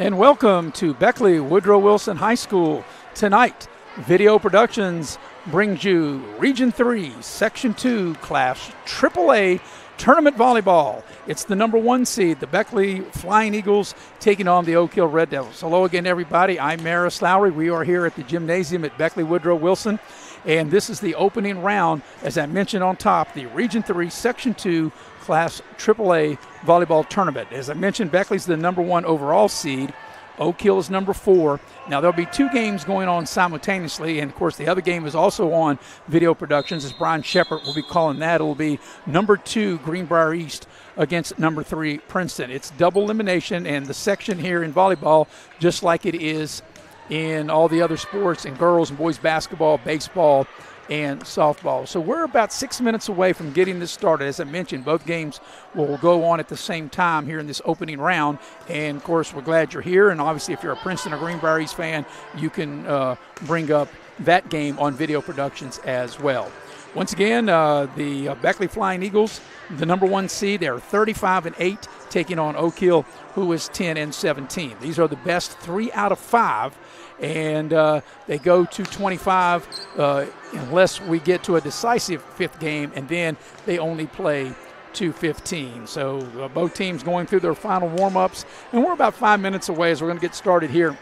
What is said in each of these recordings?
And welcome to Beckley Woodrow Wilson High School. Tonight, Video Productions brings you Region 3, Section 2, Class AAA Tournament Volleyball. It's the number 1 seed, the Beckley Flying Eagles, taking on the Oak Hill Red Devils. Hello again, everybody. I'm Maris Lowry. We are here at the gymnasium at Beckley Woodrow Wilson, and this is the opening round, as I mentioned on top, the Region 3, Section 2, Class AAA Volleyball Tournament. As I mentioned, Beckley's the number 1 overall seed. Oak Hill is number 4. Now, there'll be 2 games going on simultaneously, and, of course, the other game is also on Video Productions, as Brian Shepard will be calling that. It'll be number 2, Greenbrier East, against number 3, Princeton. It's double elimination, and the section here in volleyball, just like it is in all the other sports, in girls and boys basketball, baseball, and softball. So we're about 6 minutes away from getting this started. As I mentioned, both games will go on at the same time here in this opening round. And, of course, we're glad you're here. And, obviously, if you're a Princeton or Greenbrier East fan, you can bring up that game on Video Productions as well. Once again, the Beckley Flying Eagles, the number 1 seed, they're 35-8, taking on Oak Hill, who is 10-17. These are the best 3 out of 5. And they go to 25 unless we get to a decisive 5th game, and then they only play to 15. So both teams going through their final warm-ups, and we're about 5 minutes away as we're going to get started here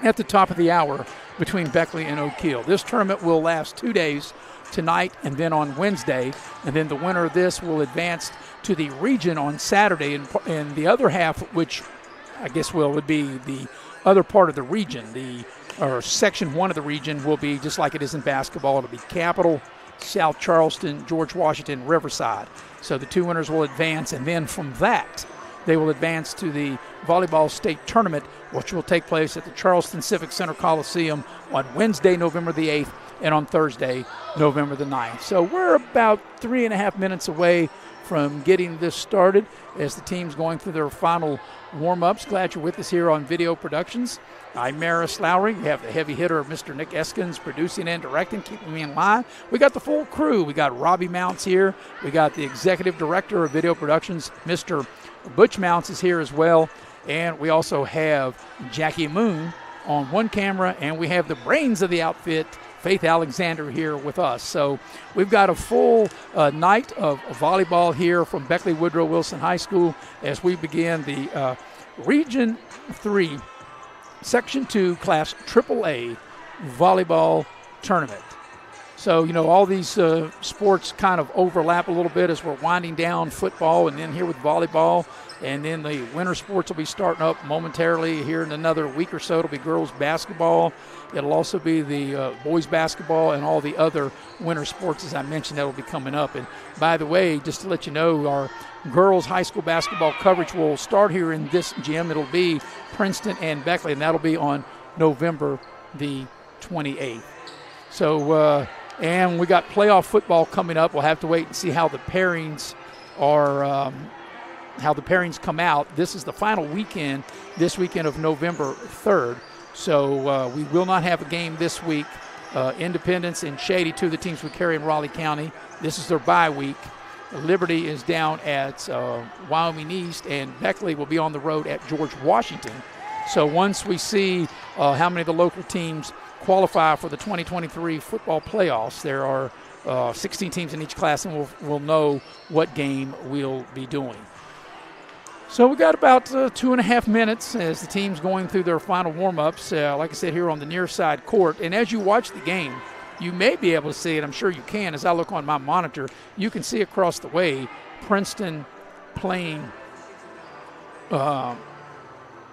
at the top of the hour between Beckley and Oak Hill. This tournament will last 2 days, tonight and then on Wednesday, and then the winner of this will advance to the region on Saturday, and the other half, which I guess would be the other part of the region, or Section 1 of the region, will be just like it is in basketball. It'll be Capital, South Charleston, George Washington, Riverside. So the 2 winners will advance, and then from that, they will advance to the Volleyball State Tournament, which will take place at the Charleston Civic Center Coliseum on Wednesday, November the 8th, and on Thursday, November the 9th. So we're about 3.5 minutes away from getting this started as the team's going through their final warm-ups. Glad you're with us here on Video Productions. I'm Maris Lowry. We have the heavy hitter, Mr. Nick Eskins, producing and directing, keeping me in line. We got the full crew. We got Robbie Mounts here. We got the executive director of Video Productions, Mr. Butch Mounts, is here as well. And we also have Jackie Moon on one camera, and we have the brains of the outfit, Faith Alexander, here with us. So we've got a full night of volleyball here from Beckley Woodrow Wilson High School as we begin the Region 3, Section 2, Class AAA Volleyball Tournament. So, you know, all these sports kind of overlap a little bit as we're winding down football, and then here with volleyball. And then the winter sports will be starting up momentarily here in another week or so. It'll be girls basketball. It'll also be the boys basketball and all the other winter sports, as I mentioned, that will be coming up. And by the way, just to let you know, our girls high school basketball coverage will start here in this gym. It'll be Princeton and Beckley, and that'll be on November the 28th. So, and we got playoff football coming up. We'll have to wait and see how the pairings are how the pairings come out. This is the final weekend, this weekend of November 3rd. So we will not have a game this week. Independence and Shady, 2 of the teams we carry in Raleigh County. This is their bye week. Liberty is down at Wyoming East, and Beckley will be on the road at George Washington. So once we see how many of the local teams qualify for the 2023 football playoffs, there are 16 teams in each class, and we'll know what game we'll be doing. So we got about 2.5 minutes as the team's going through their final warm-ups, like I said, here on the near side court. And as you watch the game, you may be able to see it. I'm sure you can. As I look on my monitor, you can see across the way Princeton playing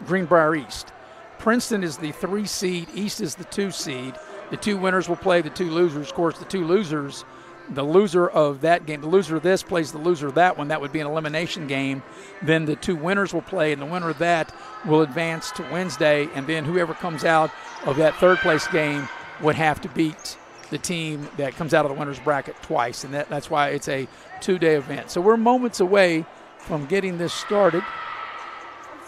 Greenbrier East. Princeton is the 3 seed. East is the 2 seed. The 2 winners will play the 2 losers. Of course, the 2 losers, the loser of that game, the loser of this plays the loser of that one. That would be an elimination game. Then the 2 winners will play, and the winner of that will advance to Wednesday. And then whoever comes out of that 3rd place game would have to beat the team that comes out of the winner's bracket twice. And that's why it's a 2-day event. So we're moments away from getting this started.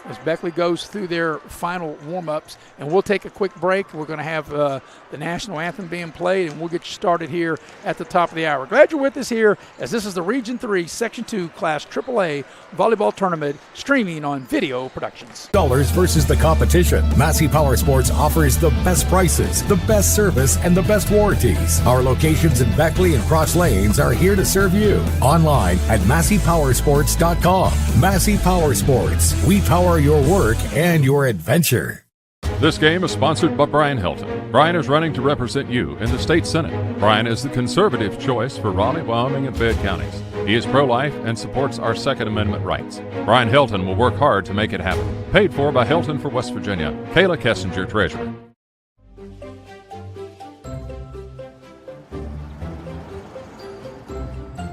as Beckley goes through their final warm-ups. And we'll take a quick break. We're going to have the national anthem being played, and we'll get you started here at the top of the hour. Glad you're with us here, as this is the Region 3 Section 2 Class AAA Volleyball Tournament, streaming on Video Productions. Dollars versus the competition. Massey Power Sports offers the best prices, the best service, and the best warranties. Our locations in Beckley and Cross Lanes are here to serve you. Online at MasseyPowersports.com. Massey Power Sports. We power your work and your adventure. This game is sponsored by Brian Helton. Brian is running to represent you in the state senate. Brian is the conservative choice for Raleigh, Wyoming, and Fayette counties. He is pro-life and supports our Second Amendment rights. Brian Helton will work hard to make it happen. Paid for by Helton for West Virginia. Kayla Kessinger, Treasurer.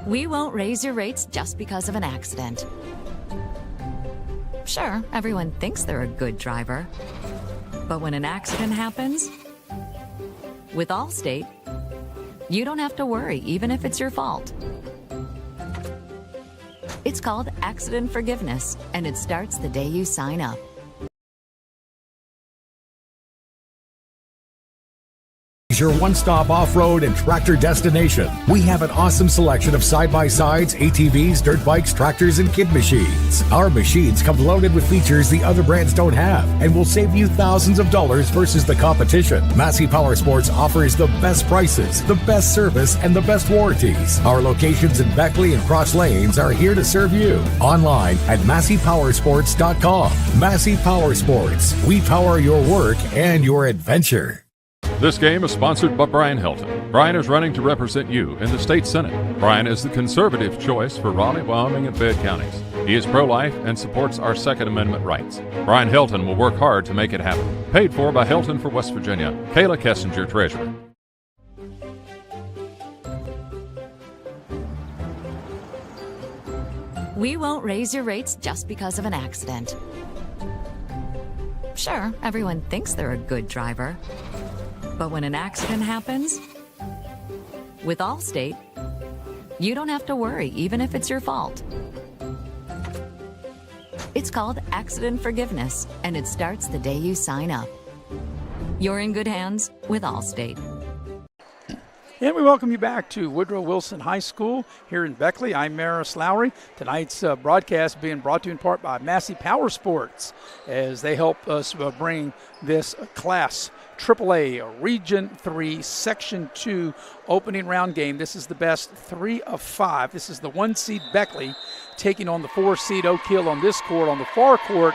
We won't raise your rates just because of an accident. Sure, everyone thinks they're a good driver. But when an accident happens, with Allstate, you don't have to worry, even if it's your fault. It's called accident forgiveness, and it starts the day you sign up. Your one-stop off-road and tractor destination. We have an awesome selection of side-by-sides, ATVs, dirt bikes, tractors, and kid machines. Our machines come loaded with features the other brands don't have and will save you thousands of dollars versus the competition. Massey Power Sports offers the best prices, the best service, and the best warranties. Our locations in Beckley and Cross Lanes are here to serve you. Online at MasseyPowersports.com. Massey Power Sports. We power your work and your adventure. This game is sponsored by Brian Helton. Brian is running to represent you in the state senate. Brian is the conservative choice for Raleigh, Wyoming, and Fayette counties. He is pro-life and supports our Second Amendment rights. Brian Helton will work hard to make it happen. Paid for by Helton for West Virginia. Kayla Kessinger, Treasurer. We won't raise your rates just because of an accident. Sure, everyone thinks they're a good driver. But when an accident happens, with Allstate, you don't have to worry, even if it's your fault. It's called accident forgiveness, and it starts the day you sign up. You're in good hands with Allstate. And we welcome you back to Woodrow Wilson High School here in Beckley. I'm Maris Lowry. Tonight's broadcast being brought to you in part by Massey Power Sports, as they help us bring this class AAA Region 3 Section 2 opening round game. This is the best 3 of 5. This is the 1 seed Beckley taking on the 4 seed Oak Hill on this court. On the far court,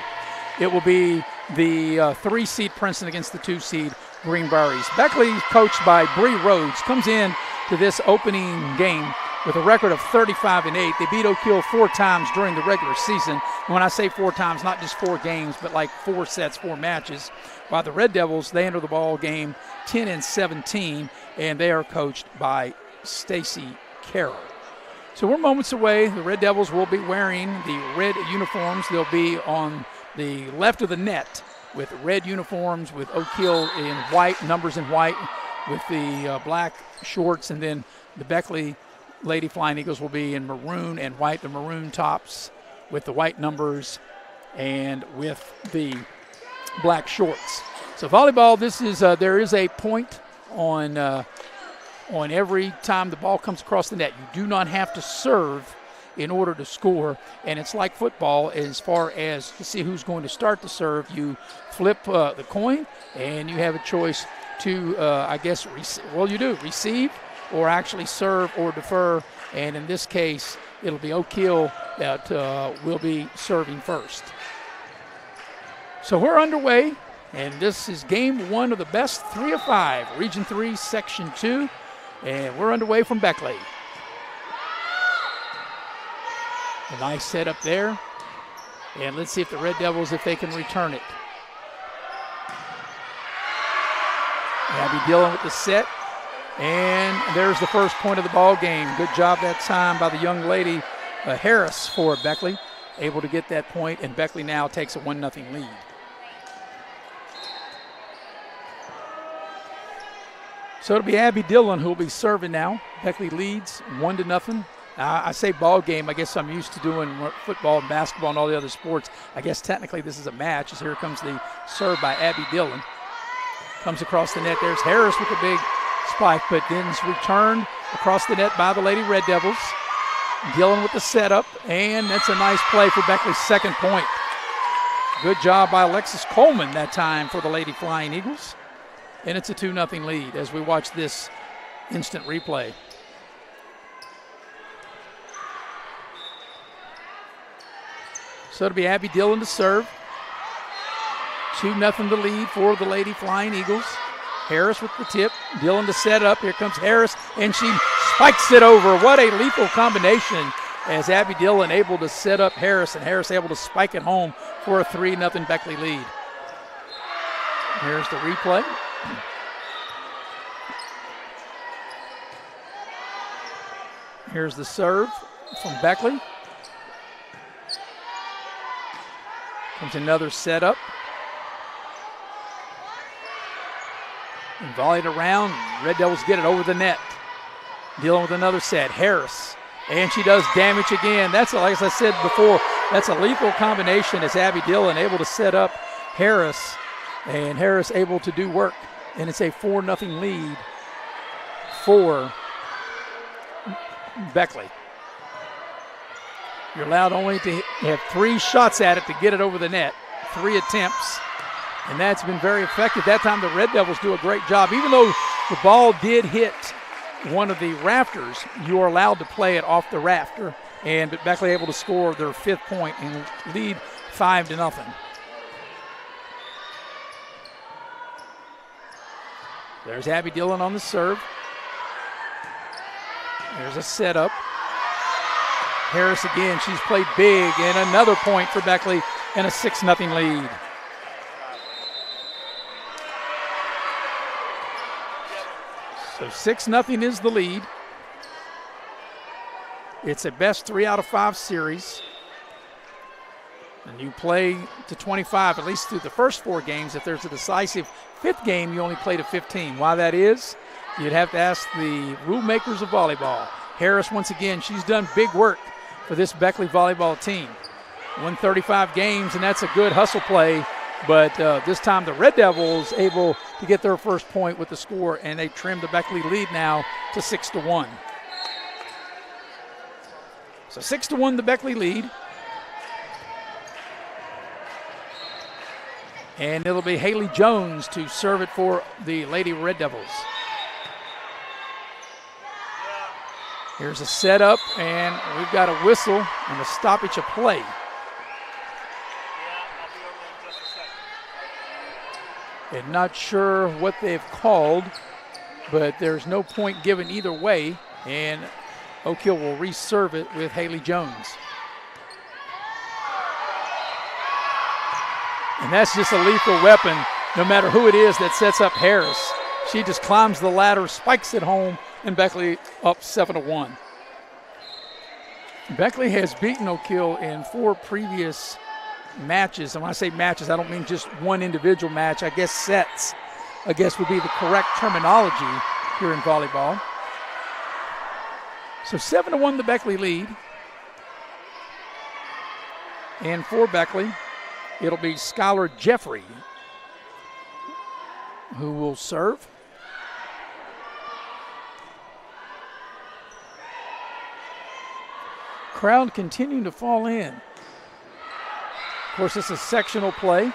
it will be the 3 seed Princeton against the 2 seed Greenberries. Beckley, coached by Bree Rhodes, comes in to this opening game with a record of 35-8. They beat Oak Hill 4 times during the regular season. And when I say 4 times, not just 4 games, but like 4 sets, 4 matches. While the Red Devils, they enter the ball game 10-17, and they are coached by Stacy Carroll. So we're moments away. The Red Devils will be wearing the red uniforms. They'll be on the left of the net with red uniforms, with Oak Hill in white, numbers in white, with the black shorts, and then the Beckley Lady Flying Eagles will be in maroon and white, the maroon tops with the white numbers and with the black shorts. So volleyball, this is there is a point on every time the ball comes across the net. You do not have to serve in order to score, and it's like football as far as to see who's going to start to serve. You flip the coin, and you have a choice to, receive or actually serve or defer, and in this case, it'll be Oak Hill that will be serving first. So we're underway, and this is game 1 of the best 3 of 5, Region 3, Section 2, and we're underway from Beckley. A nice setup there. And let's see if the Red Devils, if they can return it. Abby Dillon with the set. And there's the first point of the ball game. Good job that time by the young lady, Harris, for Beckley. Able to get that point, and Beckley now takes a 1-0 lead. So it'll be Abby Dillon who will be serving now. Beckley leads 1-0 I say ball game. I guess I'm used to doing football and basketball and all the other sports. I guess technically this is a match, as here comes the serve by Abby Dillon. Comes across the net. There's Harris with a big spike, but then it's returned across the net by the Lady Red Devils. Dillon with the setup, and that's a nice play for Beckley's second point. Good job by Alexis Coleman that time for the Lady Flying Eagles. And it's a 2-0 lead as we watch this instant replay. So it'll be Abby Dillon to serve. 2-0 the lead for the Lady Flying Eagles. Harris with the tip. Dillon to set up. Here comes Harris, and she spikes it over. What a lethal combination as Abby Dillon able to set up Harris, and Harris able to spike it home for a 3-0 Beckley lead. Here's the replay. Here's the serve from Beckley. Comes another setup. And volleyed around. Red Devils get it over the net. Dealing with another set. Harris. And she does damage again. That's, like I said before, that's a lethal combination as Abby Dillon able to set up Harris. And Harris able to do work. And it's a 4-0 lead for Beckley. You're allowed only to have 3 shots at it to get it over the net. 3 attempts. And that's been very effective. That time the Red Devils do a great job. Even though the ball did hit one of the rafters, you are allowed to play it off the rafter. And Beckley able to score their 5th point and lead 5-0. There's Abby Dillon on the serve. There's a setup. Harris again, she's played big, and another point for Beckley and a 6-0 lead. So 6-0 is the lead. It's a best 3 out of 5 series. And you play to 25, at least through the first 4 games. If there's a decisive 5th game, you only play to 15. Why that is, you'd have to ask the rule makers of volleyball. Harris, once again, she's done big work for this Beckley volleyball team. Won 35 games, and that's a good hustle play. But this time the Red Devils able to get their first point with the score, and they trim the Beckley lead now to 6-1. So 6-1 the Beckley lead. And it'll be Haley Jones to serve it for the Lady Red Devils. Here's a setup, and we've got a whistle and a stoppage of play. And not sure what they've called, but there's no point given either way, and Oak Hill will reserve it with Haley Jones. And that's just a lethal weapon, no matter who it is that sets up Harris. She just climbs the ladder, spikes it home, and Beckley up 7-1. Beckley has beaten Oak Hill in 4 previous matches. And when I say matches, I don't mean just one individual match. I guess sets, would be the correct terminology here in volleyball. So 7-1 the Beckley lead. And for Beckley, it'll be Skylar Jeffrey who will serve. Crowd continuing to fall in. Of course, this is sectional play.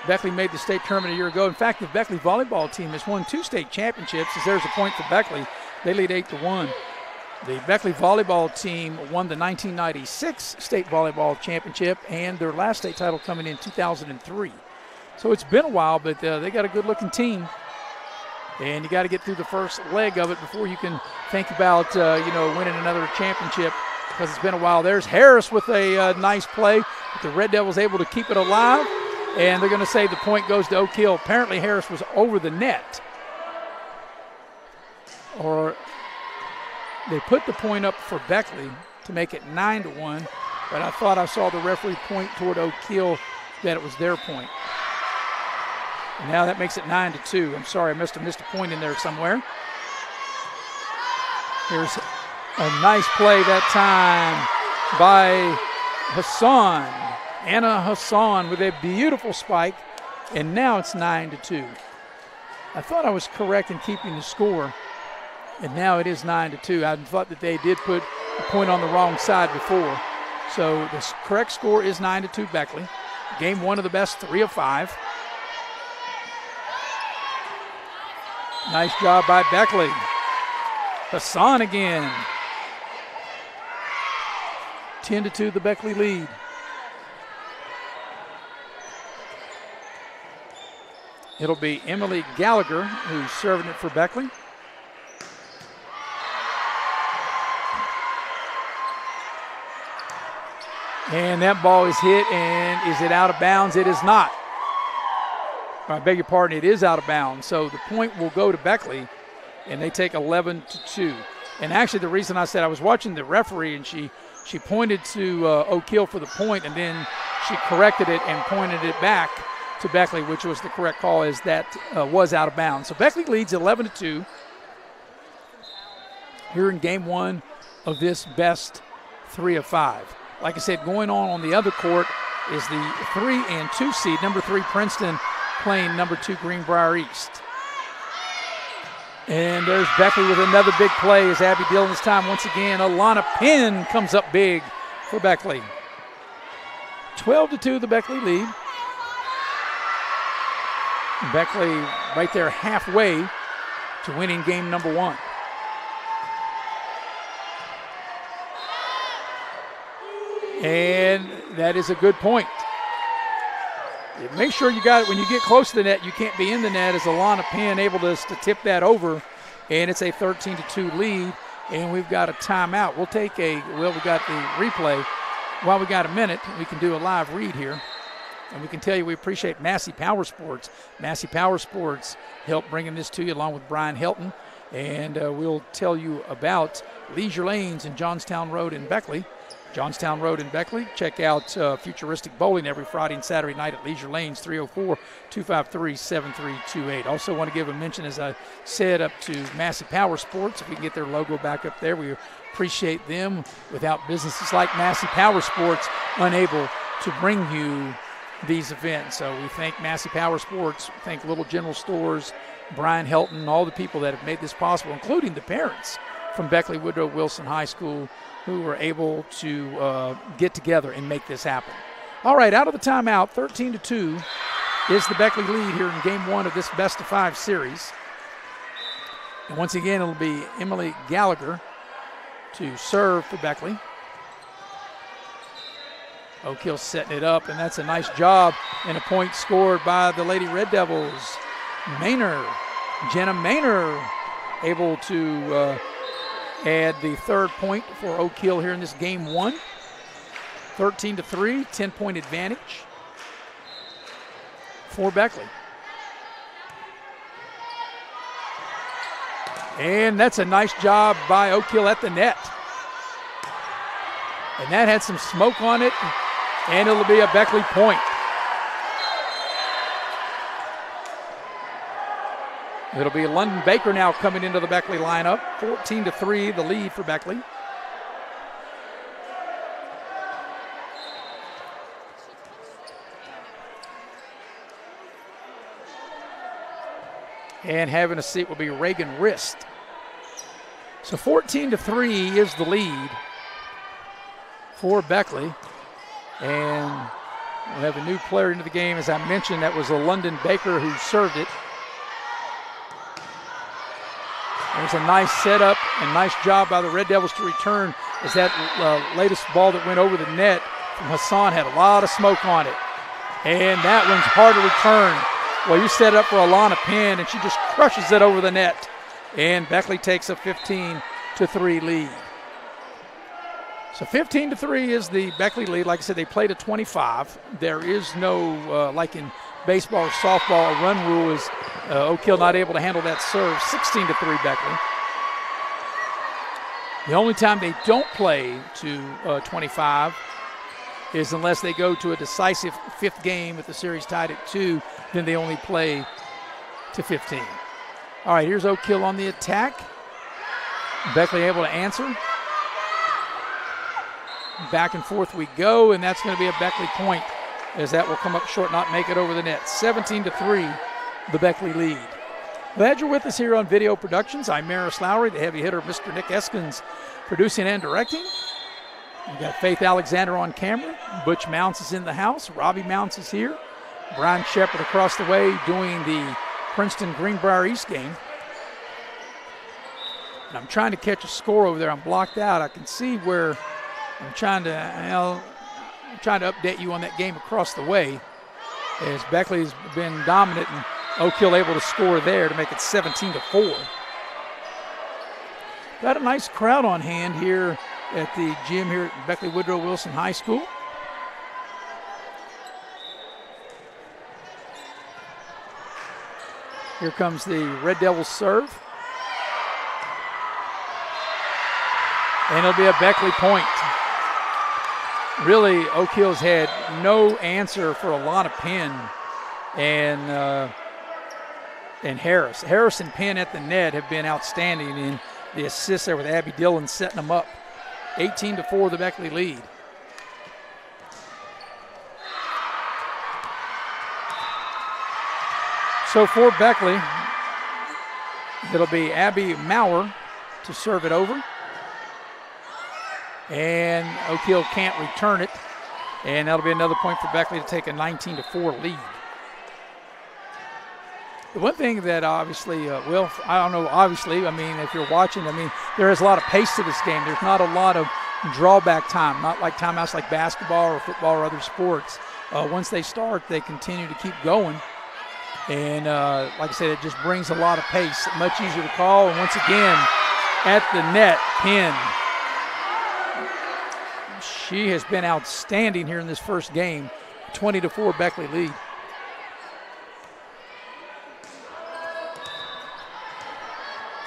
Beckley made the state tournament a year ago. In fact, the Beckley volleyball team has won 2 state championships. As there's a point for Beckley, they lead 8-1. The Beckley volleyball team won the 1996 state volleyball championship, and their last state title coming in 2003. So it's been a while, but they got a good-looking team. And you got to get through the first leg of it before you can think about, winning another championship, because it's been a while. There's Harris with a nice play. But the Red Devils able to keep it alive, and they're going to say the point goes to Oak Hill. Apparently Harris was over the net. Or they put the point up for Beckley to make it 9-1, but I thought I saw the referee point toward Oak Hill that it was their point. And now that makes it 9-2. I'm sorry, I must have missed a point in there somewhere. Here's A nice play that time by Hassan. Anna Hassan with a beautiful spike, and now it's 9-2. I thought I was correct in keeping the score, and now it is 9-2. I thought that they did put a point on the wrong side before. So the correct score is 9-2 Beckley. Game one of the best 3 of 5. Nice job by Beckley. Hassan again. 10-2 the Beckley lead. It'll be Emily Gallagher who's serving it for Beckley. And that ball is hit, and is it out of bounds? It is not. I beg your pardon, it is out of bounds. So the point will go to Beckley, and they take 11-2. And actually the reason I said I was watching the referee, and she pointed to Oak Hill for the point, and then she corrected it and pointed it back to Beckley, which was the correct call, as that was out of bounds. So Beckley leads 11-2 here in game one of this best 3 of 5. Like I said, going on the other court is the 3 and 2 seed, number 3 Princeton playing number 2 Greenbrier East. And there's Beckley with another big play as Abby Dillon this time once again. Alana Penn comes up big for Beckley. 12-2 the Beckley lead. Beckley right there halfway to winning game number 1. And that is a good point. Make sure you got it when you get close to the net. You can't be in the net, as Alana Penn able to tip that over. And it's a 13-2 lead. And we've got a timeout. We'll take we've got the replay. While we got a minute, we can do a live read here. And we can tell you we appreciate Massey Power Sports. Massey Power Sports helped bringing this to you along with Brian Helton. And we'll tell you about Leisure Lanes in Johnstown Road in Beckley. Johnstown Road in Beckley. Check out Futuristic Bowling every Friday and Saturday night at Leisure Lanes, 304-253-7328. Also want to give a mention, as I said, up to Massey Power Sports. If we can get their logo back up there, we appreciate them. Without businesses like Massey Power Sports, unable to bring you these events. So we thank Massey Power Sports, thank Little General Stores, Brian Helton, all the people that have made this possible, including the parents from Beckley Woodrow Wilson High School, who were able to get together and make this happen. All right, out of the timeout, 13-2 is the Beckley lead here in game one of this best of 5 series. And once again, it'll be Emily Gallagher to serve for Beckley. Oak Hill setting it up, and that's a nice job, and a point scored by the Lady Red Devils. Jenna Maynor, able to add the 3rd point for Oak Hill here in this game 1. 13-3, 10-point advantage for Beckley. And that's a nice job by Oak Hill at the net. And that had some smoke on it, and it'll be a Beckley point. It'll be London Baker now coming into the Beckley lineup. 14-3, the lead for Beckley. And having a seat will be Reagan Rist. So 14-3 is the lead for Beckley. And we'll have a new player into the game. As I mentioned, that was a London Baker who served it. There's a nice setup and nice job by the Red Devils to return, as that latest ball that went over the net from Hassan had a lot of smoke on it. And that one's hard to return. Well, you set it up for Alana Penn, and she just crushes it over the net. And Beckley takes a 15-3 lead. So 15-3 is the Beckley lead. Like I said, they played at 25. There is no, like in baseball or softball, a run rule is Oak Hill not able to handle that serve. 16-3 Beckley. The only time they don't play to 25 is unless they go to a decisive 5th game if the series tied at 2, then they only play to 15. All right, here's Oak Hill on the attack. Beckley able to answer. Back and forth we go, and that's going to be a Beckley point as that will come up short, not make it over the net. 17-3, the Beckley lead. Glad you're with us here on Video Productions. I'm Maris Lowry, the heavy hitter, Mr. Nick Eskins, producing and directing. We got Faith Alexander on camera. Butch Mounts is in the house. Robbie Mounts is here. Brian Shepard across the way doing the Princeton Greenbrier East game. And I'm trying to catch a score over there. I'm blocked out. I can see where I'm trying to update you on that game across the way, as Beckley's been dominant and Oak Hill able to score there to make it 17-4. Got a nice crowd on hand here at the gym here at Beckley Woodrow Wilson High School. Here comes the Red Devils serve. And it'll be a Beckley point. Really, Oak Hill's had no answer for a lot of Penn and Harris. Harris and Penn at the net have been outstanding in the assists there with Abby Dillon setting them up. 18-4, the Beckley lead. So for Beckley, it'll be Abby Maurer to serve it over. And Oak Hill can't return it. And that'll be another point for Beckley to take a 19-4 lead. The one thing that obviously, I don't know, obviously, I mean, if you're watching, I mean, there is a lot of pace to this game. There's not a lot of drawback time, not like timeouts like basketball or football or other sports. Once they start, they continue to keep going. And like I said, it just brings a lot of pace, much easier to call. And once again, at the net, Penn. She has been outstanding here in this first game. 20-4 Beckley lead.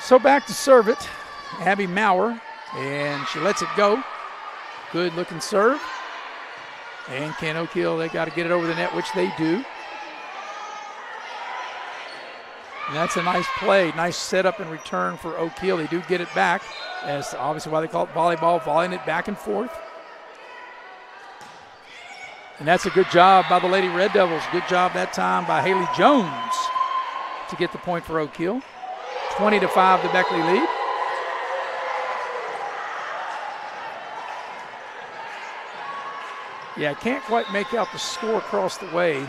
So back to serve it, Abby Maurer, and she lets it go. Good looking serve. And can Oak Hill, they got to get it over the net, which they do. And that's a nice play, nice setup and return for Oak Hill. They do get it back, as obviously why they call it volleyball, volleying it back and forth. And that's a good job by the Lady Red Devils. Good job that time by Haley Jones to get the point for Oak Hill. 20-5, the Beckley lead. Yeah, I can't quite make out the score across the way.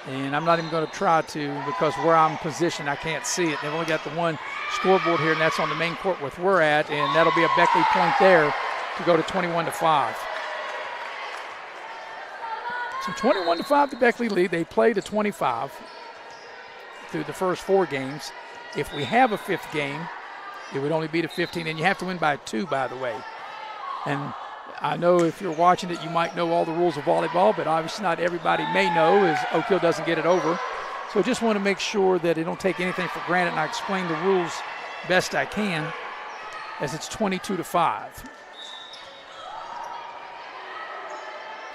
And I'm not even going to try to, because where I'm positioned, I can't see it. They've only got the one scoreboard here, and that's on the main court with we're at, and that'll be a Beckley point there to go to 21-5. So 21-5, the Beckley lead. They played a 25 through the first 4 games. If we have a 5th game, it would only be to 15, and you have to win by 2, by the way. And I know if you're watching it, you might know all the rules of volleyball, but obviously not everybody may know, as Oak Hill doesn't get it over. So I just want to make sure that they don't take anything for granted, and I explain the rules best I can, as it's 22-5.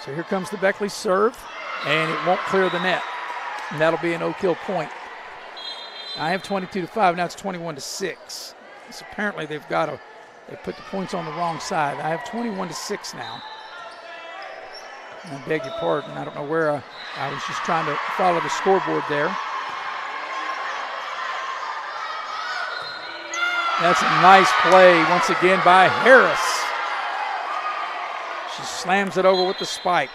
So here comes the Beckley serve, and it won't clear the net. And that'll be an Oak Hill point. I have 22-5, now it's 21-6. So apparently they put the points on the wrong side. I have 21-6 now. And I beg your pardon, I don't know where I was just trying to follow the scoreboard there. That's a nice play once again by Harris. She slams it over with the spike.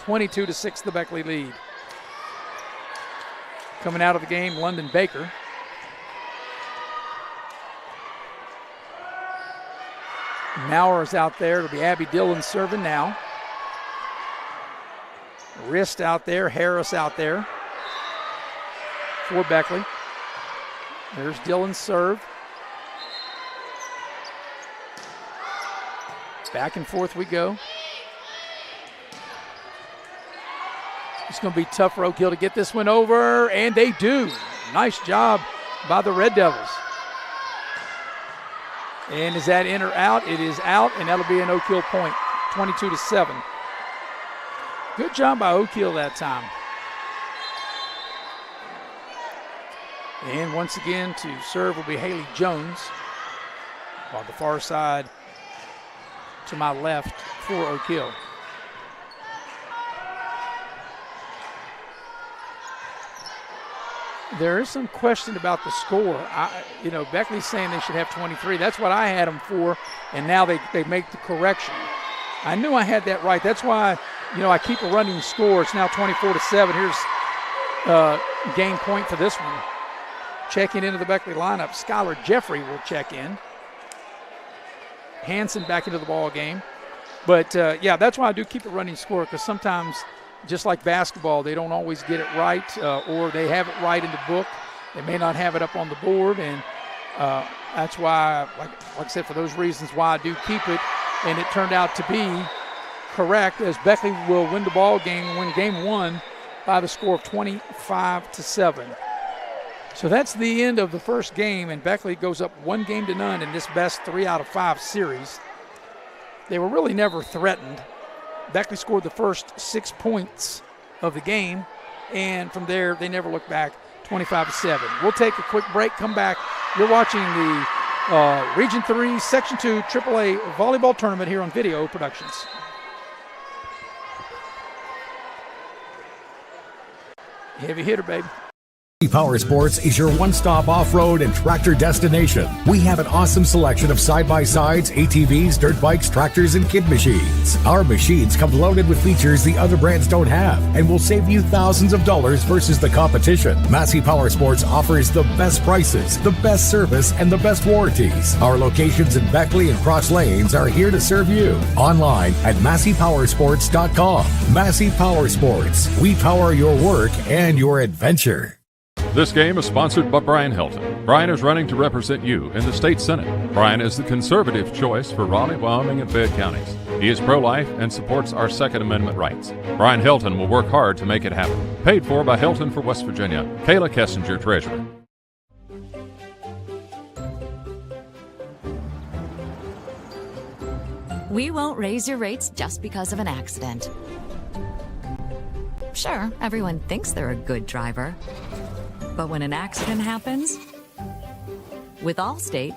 22-6, the Beckley lead. Coming out of the game, London Baker. Maurer is out there. It'll be Abby Dillon serving now. Wrist out there, Harris out there for Beckley. There's Dillon's serve. Back and forth we go. It's going to be tough for Oak Hill to get this one over, and they do. Nice job by the Red Devils. And is that in or out? It is out, and that'll be an Oak Hill point, 22-7. Good job by Oak Hill that time. And once again to serve will be Haley Jones. On the far side to my left for Oak Hill. There is some question about the score. Beckley's saying they should have 23. That's what I had them for, and now they make the correction. I knew I had that right. That's why, I keep a running score. It's now 24-7. Here's game point for this one. Checking into the Beckley lineup, Skylar Jeffrey will check in. Hanson back into the ball game. But, that's why I do keep a running score, because sometimes, just like basketball, they don't always get it right, or they have it right in the book. They may not have it up on the board, and that's why, like I said, for those reasons why I do keep it. And it turned out to be correct, as Beckley will win the ball game and win game one by the score of 25-7. So that's the end of the first game, and Beckley goes up 1-0 in this best 3 out of 5 series. They were really never threatened. Beckley scored the first 6 points of the game, and from there they never looked back. 25-7. We'll take a quick break, come back. You're watching the Region 3, Section 2 AAA volleyball tournament here on Video Productions. Heavy hitter, baby. Power Sports is your one-stop off-road and tractor destination. We have an awesome selection of side-by-sides, ATVs, dirt bikes, tractors, and kid machines. Our machines come loaded with features the other brands don't have and will save you thousands of dollars versus the competition. Massey Power Sports offers the best prices, the best service, and the best warranties. Our locations in Beckley and Cross Lanes are here to serve you. Online at MasseyPowersports.com. Massey Power Sports. We power your work and your adventure. This game is sponsored by Brian Helton. Brian is running to represent you in the state senate. Brian is the conservative choice for Raleigh, Wyoming, and Fayette counties. He is pro-life and supports our Second Amendment rights. Brian Helton will work hard to make it happen. Paid for by Helton for West Virginia. Kayla Kessinger, Treasurer. We won't raise your rates just because of an accident. Sure, everyone thinks they're a good driver. But when an accident happens, with Allstate,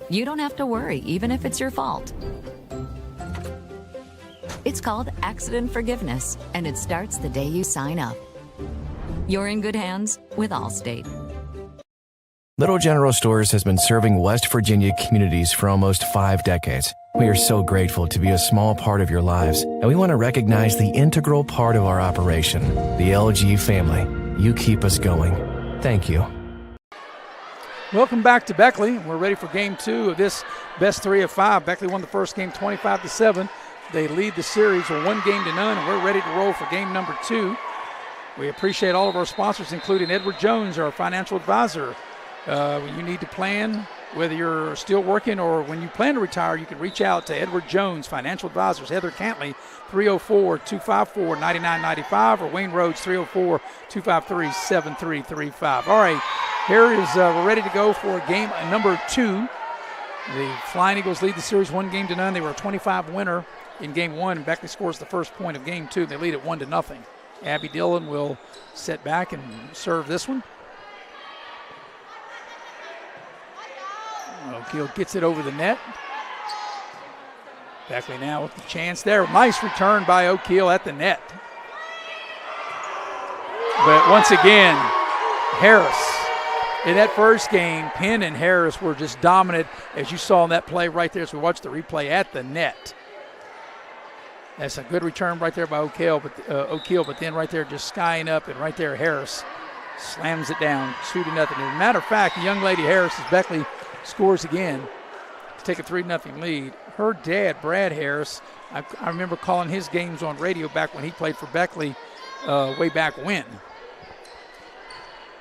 you don't have to worry, even if it's your fault. It's called accident forgiveness, and it starts the day you sign up. You're in good hands with Allstate. Little General Stores has been serving West Virginia communities for almost 5 decades. We are so grateful to be a small part of your lives, and we want to recognize the integral part of our operation, the LG family. You keep us going. Thank you. Welcome back to Beckley. We're ready for game 2 of this best 3 of 5. Beckley won the first game 25-7. They lead the series with 1-0, and we're ready to roll for game number 2. We appreciate all of our sponsors, including Edward Jones, our financial advisor. You need to plan, whether you're still working or when you plan to retire, you can reach out to Edward Jones, financial advisors, Heather Cantley, 304-254-9995, or Wayne Rhodes, 304-253-7335. All right, here is, we're ready to go for game number 2. The Flying Eagles lead the series 1-0. They were a 25 winner in game 1, and Beckley scores the first point of game 2. They lead it 1-0. Abby Dillon will sit back and serve this one. Oak Hill gets it over the net. Beckley now with the chance there. Nice return by Oak Hill at the net. But once again, Harris. In that first game, Penn and Harris were just dominant, as you saw in that play right there as we watched the replay at the net. That's a good return right there by Oak Hill, but then right there just skying up, and right there Harris slams it down, 2-0. As a matter of fact, the young lady Harris, as Beckley scores again to take a 3-0 lead. Her dad, Brad Harris, I remember calling his games on radio back when he played for Beckley way back when.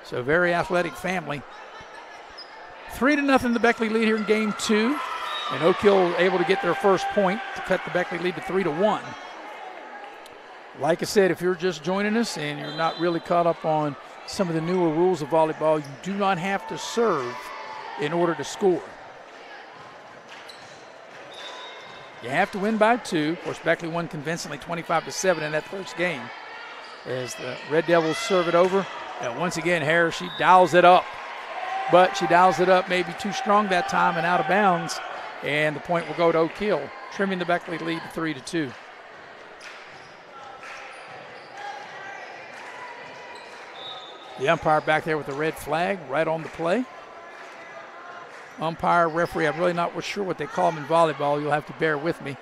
So very athletic family. 3-0 the Beckley lead here in game 2. And Oak Hill able to get their first point to cut the Beckley lead to 3-1. Like I said, if you're just joining us and you're not really caught up on some of the newer rules of volleyball, you do not have to serve in order to score. You have to win by 2. Of course, Beckley won convincingly 25-7 in that first game. As the Red Devils serve it over. And once again, Harris, she dials it up. But she dials it up maybe too strong that time and out of bounds. And the point will go to Oak Hill, trimming the Beckley lead to 3-2. The umpire back there with the red flag right on the play. Umpire, referee, I'm really not sure what they call them in volleyball. You'll have to bear with me.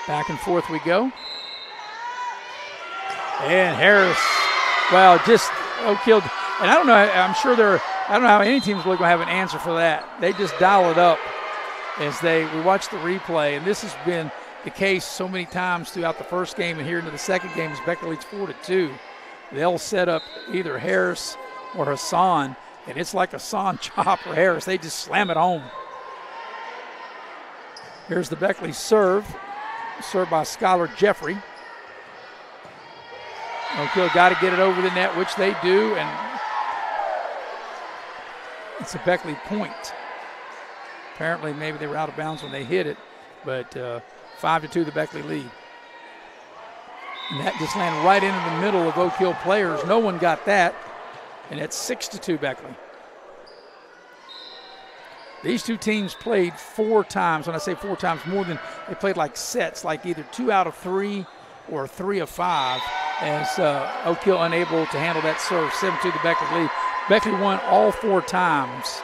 Back and forth we go. And Harris, well, just Oak Hill. And I don't know, I'm sure I don't know how any team's really going to have an answer for that. They just dial it up as we watch the replay. And this has been the case so many times throughout the first game and here into the second game as Beckley leads 4-2. They'll set up either Harris or Hassan, and it's like a Hassan chop or Harris. They just slam it home. Here's the Beckley served by Skylar Jeffrey. Oak Hill got to get it over the net, which they do, and it's a Beckley point. Apparently, maybe they were out of bounds when they hit it, but 5-2 the Beckley lead. And that just landed right into the middle of Oak Hill players. No one got that, and it's 6-2 Beckley. These two teams played 4 times. When I say 4 times, more than they played like sets, like either 2 out of 3 or 3 of 5, as Oak Hill unable to handle that serve. 7-2 the Beckley lead. Beckley won all 4 times.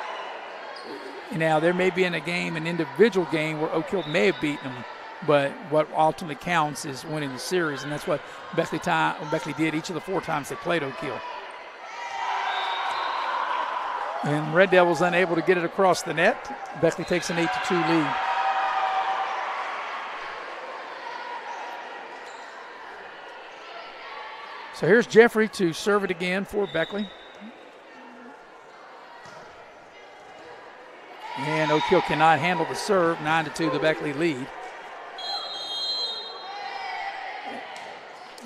Now, there may be an individual game where Oak Hill may have beaten them, but what ultimately counts is winning the series, and that's what Beckley did each of the 4 times they played Oak Hill. And Red Devils unable to get it across the net. Beckley takes an 8-2 lead. So here's Jeffrey to serve it again for Beckley. And Oak Hill cannot handle the serve. 9-2 the Beckley lead.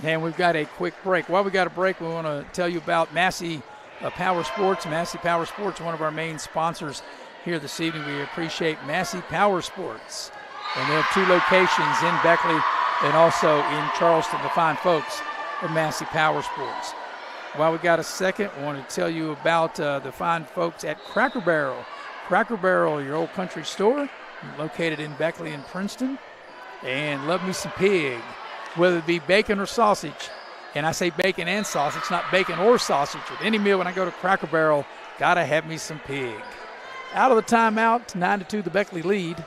And we've got a quick break. While we got a break, we want to tell you about Massey Power Sports. Massey Power Sports, one of our main sponsors here this evening. We appreciate Massey Power Sports. And they have 2 locations in Beckley and also in Charleston, the fine folks of Massey Power Sports. While we got a second, I want to tell you about the fine folks at Cracker Barrel. Cracker Barrel, your old country store, located in Beckley and Princeton. And love me some pig, whether it be bacon or sausage. And I say bacon and sausage, not bacon or sausage. With any meal when I go to Cracker Barrel, gotta have me some pig. Out of the timeout, 9-2 the Beckley lead.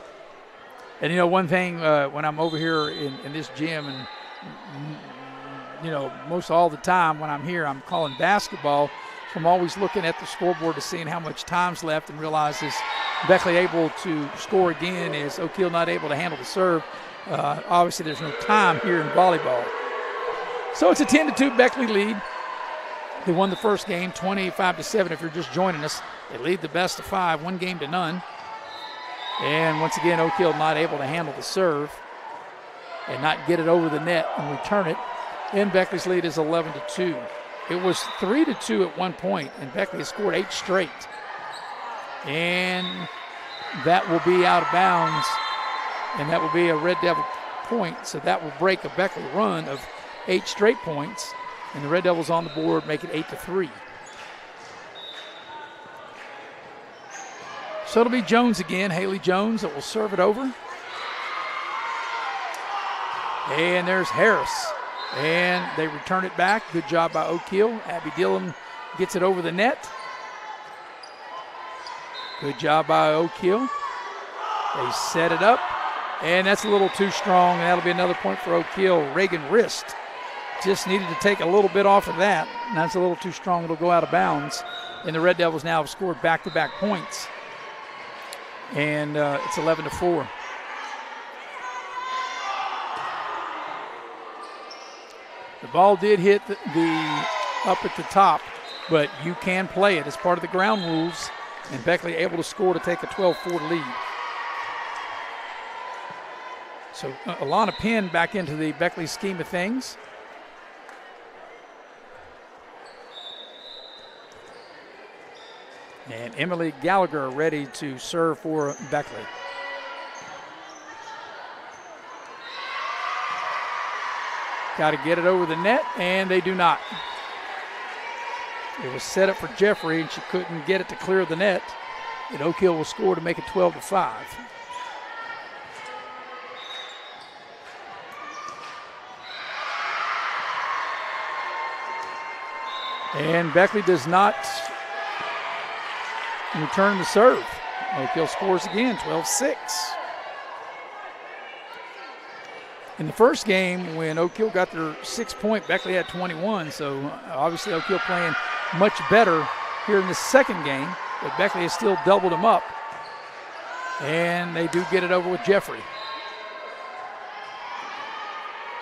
And you know, one thing when I'm over here in this gym, and you know, most all the time when I'm here, I'm calling basketball. So I'm always looking at the scoreboard to seeing how much time's left, and realizes Beckley able to score again is Oak Hill not able to handle the serve. Obviously, there's no time here in volleyball. So it's a 10-2 Beckley lead. They won the first game 25-7. If you're just joining us, they lead the best of 5, 1-0. And once again, Oak Hill not able to handle the serve and not get it over the net and return it. And Beckley's lead is 11-2. It was 3-2 at one point, and Beckley has scored 8 straight. And that will be out of bounds, and that will be a Red Devil point. So that will break a Beckley run of 8 straight points, and the Red Devils on the board make it 8-3. So it'll be Jones again, Haley Jones, that will serve it over. And there's Harris. And they return it back. Good job by Oak Hill. Abby Dillon gets it over the net. Good job by Oak Hill. They set it up. And that's a little too strong, and that'll be another point for Oak Hill. Reagan Wrist just needed to take a little bit off of that, and that's a little too strong. It'll go out of bounds. And the Red Devils now have scored back-to-back points. And it's 11-4. The ball did hit the up at the top, but you can play it as part of the ground rules, and Beckley able to score to take a 12-4 lead. So Alana Penn back into the Beckley scheme of things. And Emily Gallagher ready to serve for Beckley. Got to get it over the net, and they do not. It was set up for Jeffrey, and she couldn't get it to clear the net. And Oak Hill will score to make it 12-5. And Beckley does not return the serve. Oak Hill scores again, 12-6. In the first game, when Oak Hill got their 6 point, Beckley had 21. So obviously Oak Hill playing much better here in the second game, but Beckley has still doubled them up. And they do get it over with Jeffrey.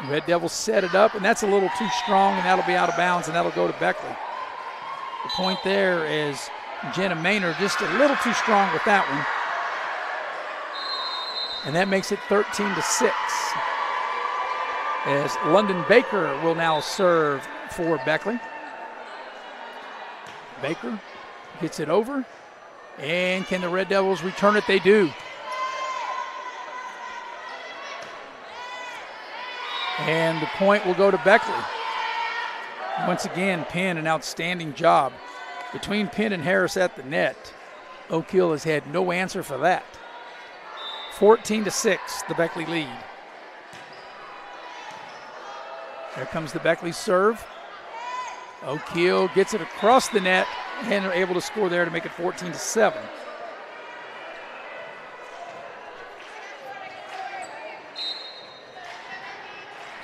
Red Devils set it up, and that's a little too strong, and that'll be out of bounds, and that'll go to Beckley. The point there is Jenna Maynard just a little too strong with that one. And that makes it 13-6. As London Baker will now serve for Beckley. Baker gets it over. And can the Red Devils return it? They do. And the point will go to Beckley. Once again, Penn, an outstanding job. Between Penn and Harris at the net, Oak Hill has had no answer for that. 14-6, the Beckley lead. There comes the Beckley serve. Oak Hill gets it across the net, and they're able to score there to make it 14-7.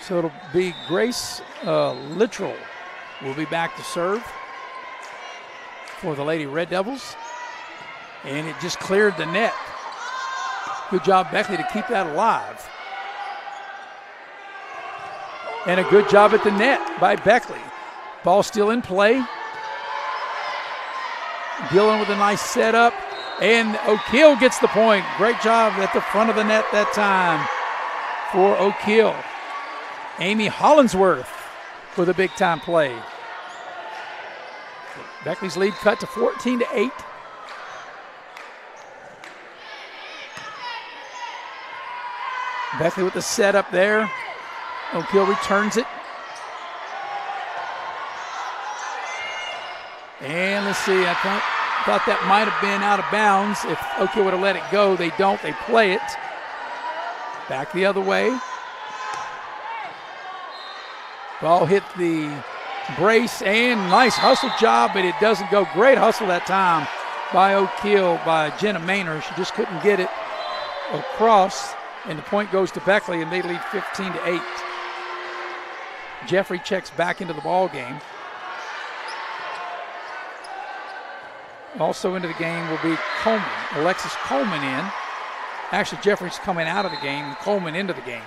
So it'll be Grace Littrell will be back to serve for the Lady Red Devils. And it just cleared the net. Good job, Beckley, to keep that alive. And a good job at the net by Beckley. Ball still in play. Gillen with a nice setup. And Oak Hill gets the point. Great job at the front of the net that time for Oak Hill. Amy Hollinsworth with a big-time play. Beckley's lead cut to 14-8. Beckley with the setup there. Oak Hill returns it. And let's see, I thought that might have been out of bounds. If Oak Hill would have let it go, they don't. They play it. Back the other way. Ball hit the brace, and nice hustle job, but it doesn't go. Great hustle that time by Oak Hill, by Jenna Maynard. She just couldn't get it across, and the point goes to Beckley, and they lead 15-8. Jeffrey checks back into the ball game. Also into the game will be Coleman. Alexis Coleman in. Actually, Jeffrey's coming out of the game, and Coleman into the game.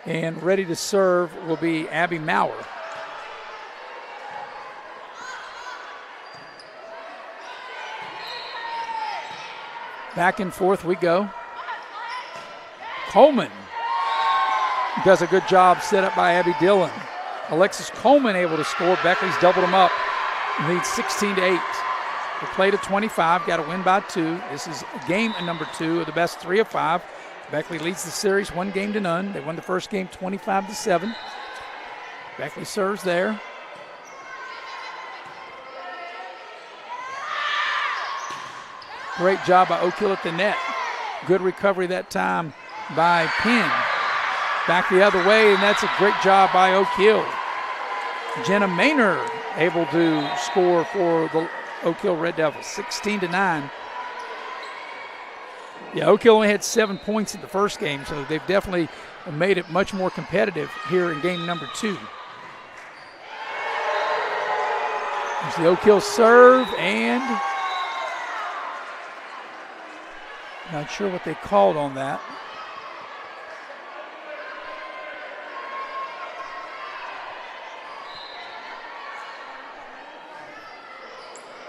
And ready to serve will be Abby Maurer. Back and forth we go. Coleman does a good job, set up by Abby Dillon. Alexis Coleman able to score. Beckley's doubled them up. Leads 16-8. They played at 25, got a win by 2. This is game number 2 of the best 3 of 5. Beckley leads the series 1-0. They won the first game 25-7. Beckley serves there. Great job by Oak Hill at the net. Good recovery that time by Penn. Back the other way, and that's a great job by Oak Hill. Jenna Maynard able to score for the Oak Hill Red Devils, 16-9. Yeah, Oak Hill only had 7 points in the first game, so they've definitely made it much more competitive here in game number 2. There's the Oak Hill serve, and not sure what they called on that.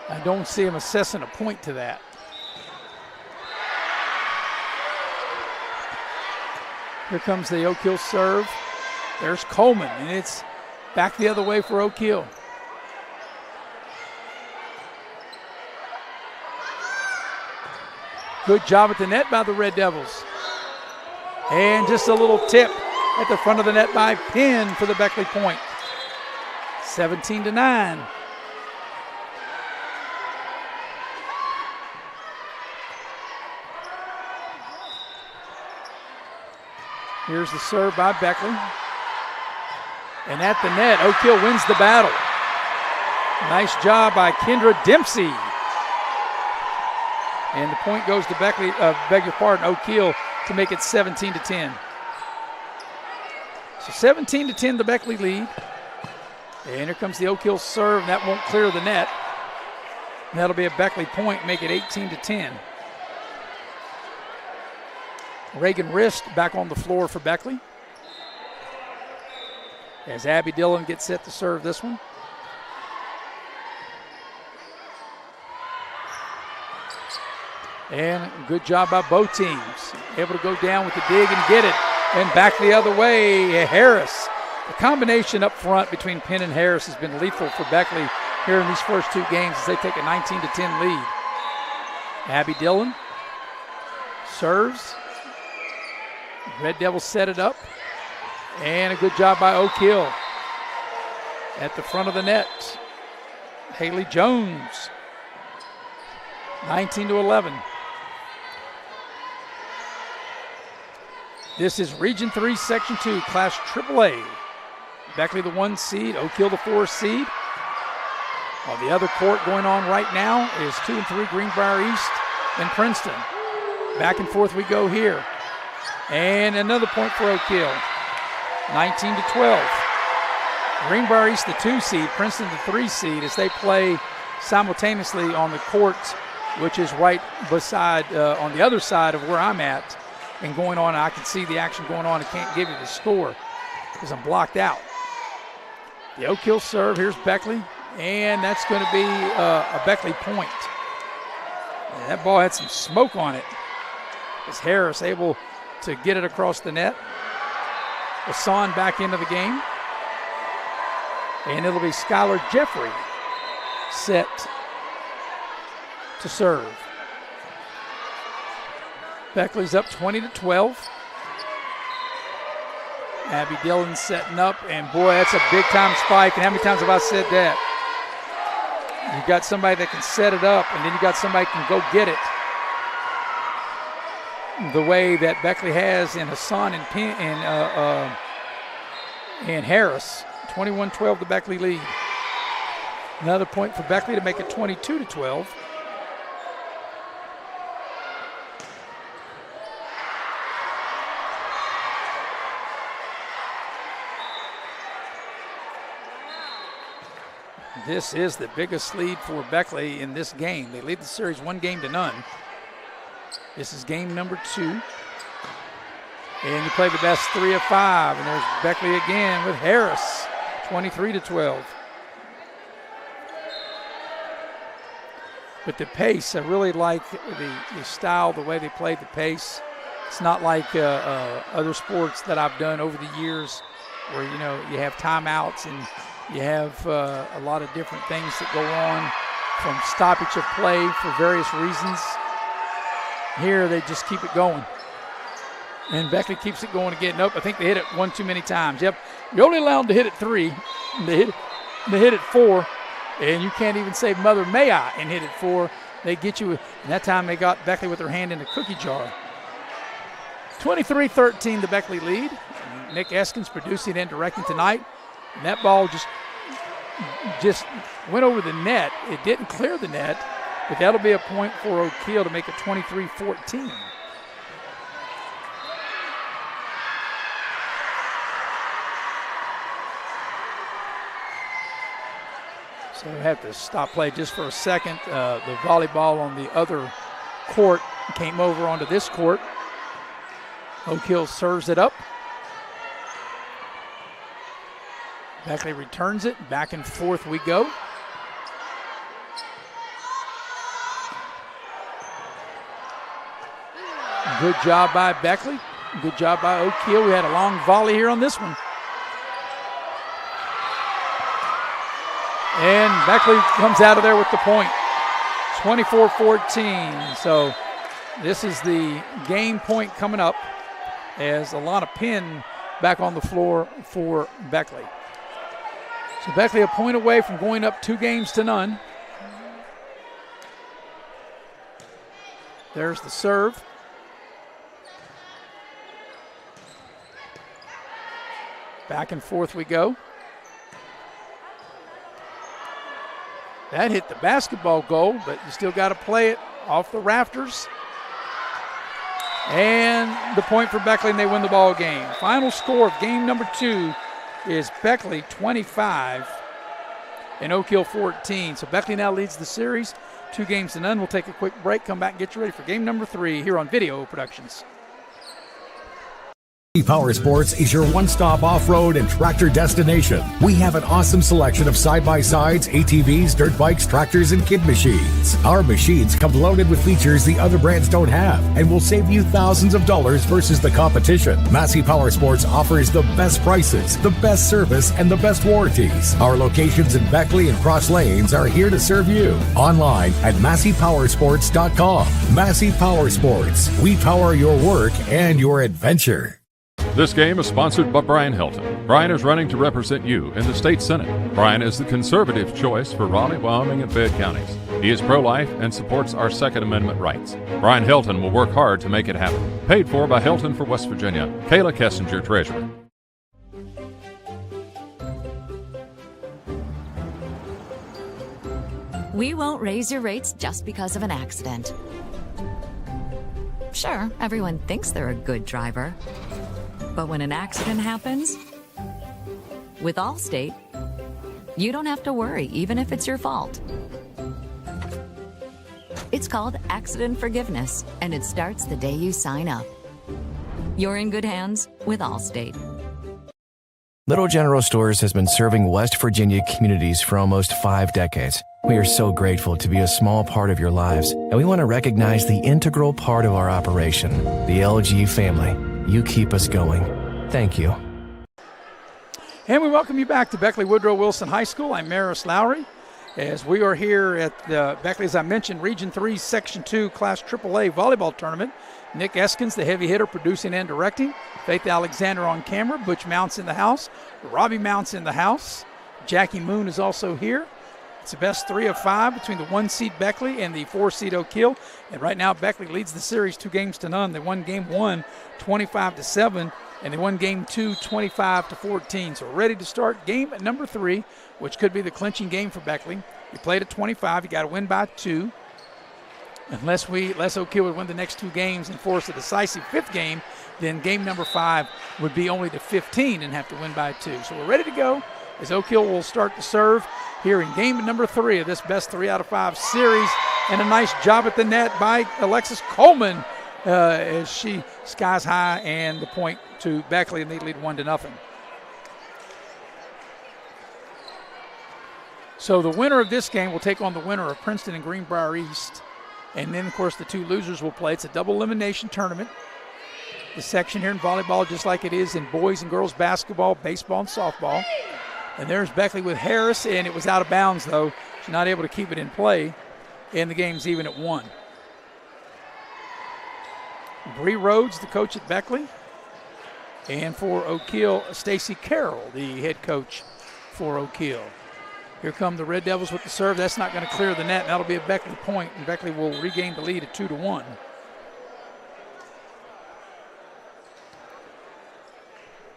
I don't see him assessing a point to that. Here comes the Oak Hill serve. There's Coleman, and it's back the other way for Oak Hill. Good job at the net by the Red Devils. And just a little tip at the front of the net by Penn for the Beckley point. 17-9. Here's the serve by Beckley. And at the net, Oak Hill wins the battle. Nice job by Kendra Dempsey. And the point goes to Beckley, Oak Hill to make it 17-10. So 17-10, the Beckley lead. And here comes the Oak Hill serve, and that won't clear the net. And that'll be a Beckley point, make it 18-10. Reagan Rist back on the floor for Beckley. As Abby Dillon gets set to serve this one. And good job by both teams. Able to go down with the dig and get it. And back the other way, Harris. The combination up front between Penn and Harris has been lethal for Beckley here in these first two games as they take a 19-10 lead. Abby Dillon serves. Red Devils set it up. And a good job by Oak Hill. At the front of the net, Haley Jones. 19-11. This is Region 3, Section 2, Class AAA. Beckley the 1 seed, Oak Hill the 4 seed. While the other court going on right now is 2 and 3 Greenbrier East and Princeton. Back and forth we go here. And another point for Oak Hill. 19-12. Greenbrier East the 2 seed, Princeton the 3 seed as they play simultaneously on the court, which is right beside, on the other side of where I'm at. And going on, I can see the action going on. I can't give you the score because I'm blocked out. The Oak Hill serve, here's Beckley, and that's going to be a Beckley point. And that ball had some smoke on it. As Harris able to get it across the net. Hassan back into the game. And it'll be Skylar Jeffrey set to serve. Beckley's up 20-12. Abby Dillon setting up, and boy, that's a big-time spike. And how many times have I said that? You got somebody that can set it up, and then you got somebody that can go get it. The way that Beckley has in Hassan and Penn and Harris. 21-12, the Beckley lead. Another point for Beckley to make it 22-12. This is the biggest lead for Beckley in this game. They lead the series 1-0. This is game number 2. And you play the best 3 of 5. And there's Beckley again with Harris, 23-12. But the pace, I really like the style, the way they play the pace. It's not like other sports that I've done over the years where, you know, you have timeouts and you have a lot of different things that go on from stoppage of play for various reasons. Here they just keep it going. And Beckley keeps it going again. Nope, I think they hit it one too many times. Yep, you're only allowed to hit it 3. They hit it 4. And you can't even say Mother May I and hit it 4. They get you, and that time they got Beckley with their hand in the cookie jar. 23-13, the Beckley lead. Nick Eskins producing and directing tonight. And that ball just went over the net. It didn't clear the net, but that'll be a point for Oak Hill to make it 23-14. So we have to stop play just for a second. The volleyball on the other court came over onto this court. Oak Hill serves it up. Beckley returns it. Back and forth we go. Good job by Beckley. Good job by Oak Hill. We had a long volley here on this one. And Beckley comes out of there with the point. 24-14. So this is the game point coming up as Alana Penn back on the floor for Beckley. So Beckley a point away from going up 2-0. There's the serve. Back and forth we go. That hit the basketball goal, but you still got to play it off the rafters. And the point for Beckley, and they win the ball game. Final score of game number 2 is Beckley 25 and Oak Hill 14. So Beckley now leads the series 2-0. We'll take a quick break, come back and get you ready for game number 3 here on Video Productions. Power Sports is your one-stop off-road and tractor destination. We have an awesome selection of side-by-sides, ATVs, dirt bikes, tractors, and kid machines. Our machines come loaded with features the other brands don't have and will save you thousands of dollars versus the competition. Massey Power Sports offers the best prices, the best service, and the best warranties. Our locations in Beckley and Cross Lanes are here to serve you. Online at MasseyPowersports.com. Massey Power Sports. We power your work and your adventure. This game is sponsored by Brian Helton. Brian is running to represent you in the state senate. Brian is the conservative choice for Raleigh, Wyoming, and Fayette counties. He is pro-life and supports our Second Amendment rights. Brian Helton will work hard to make it happen. Paid for by Helton for West Virginia. Kayla Kessinger, Treasurer. We won't raise your rates just because of an accident. Sure, everyone thinks they're a good driver. But when an accident happens, with Allstate, you don't have to worry, even if it's your fault. It's called accident forgiveness, and it starts the day you sign up. You're in good hands with Allstate. Little General Stores has been serving West Virginia communities for almost 5 decades. We are so grateful to be a small part of your lives, and we want to recognize the integral part of our operation, the LG family. You keep us going. Thank you. And we welcome you back to Beckley Woodrow Wilson High School. I'm Maris Lowry, as we are here at the Beckley, as I mentioned, Region 3, Section 2, Class AAA volleyball tournament. Nick Eskins, the heavy hitter, producing and directing. Faith Alexander on camera. Butch Mounts in the house. Robbie Mounts in the house. Jackie Moon is also here. It's the best 3 of 5 between the 1-seed Beckley and the 4-seed Oak Hill. And right now, Beckley leads the series 2-0. They won game 1, 25-7, and they won game 2, 25-14. So we're ready to start game number 3, which could be the clinching game for Beckley. You played at 25. You got to win by 2. Unless Oak Hill would win the next 2 games and force a decisive 5th game, then game number 5 would be only to 15 and have to win by 2. So we're ready to go as Oak Hill will start to serve here in game number 3 of this best 3 out of 5 series. And a nice job at the net by Alexis Coleman as she skies high, and the point to Beckley, and they lead 1-0. So the winner of this game will take on the winner of Princeton and Greenbrier East. And then, of course, the 2 losers will play. It's a double elimination tournament. The section here in volleyball, just like it is in boys and girls basketball, baseball, and softball. And there's Beckley with Harris, and it was out of bounds, though. She's not able to keep it in play, and the game's even at 1. Bree Rhodes, the coach at Beckley. And for Oak Hill, Stacy Carroll, the head coach for Oak Hill. Here come the Red Devils with the serve. That's not going to clear the net. That'll be a Beckley point, and Beckley will regain the lead at 2-1.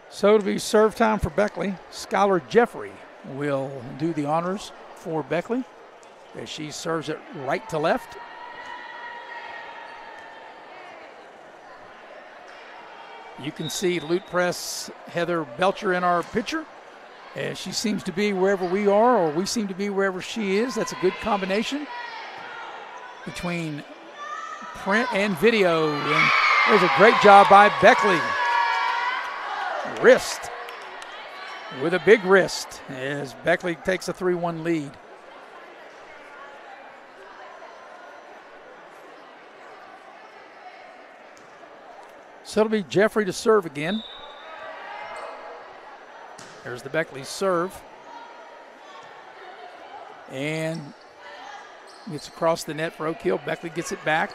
So it'll be serve time for Beckley. Skylar Jeffrey will do the honors for Beckley as she serves it right to left. You can see Lute Press Heather Belcher in our picture. As she seems to be wherever we are, or we seem to be wherever she is. That's a good combination between print and video. And there's a great job by Beckley. Wrist with a big wrist as Beckley takes a 3-1 lead. So it'll be Jeffrey to serve again. There's the Beckley serve. And gets across the net for Oak Hill. Beckley gets it back.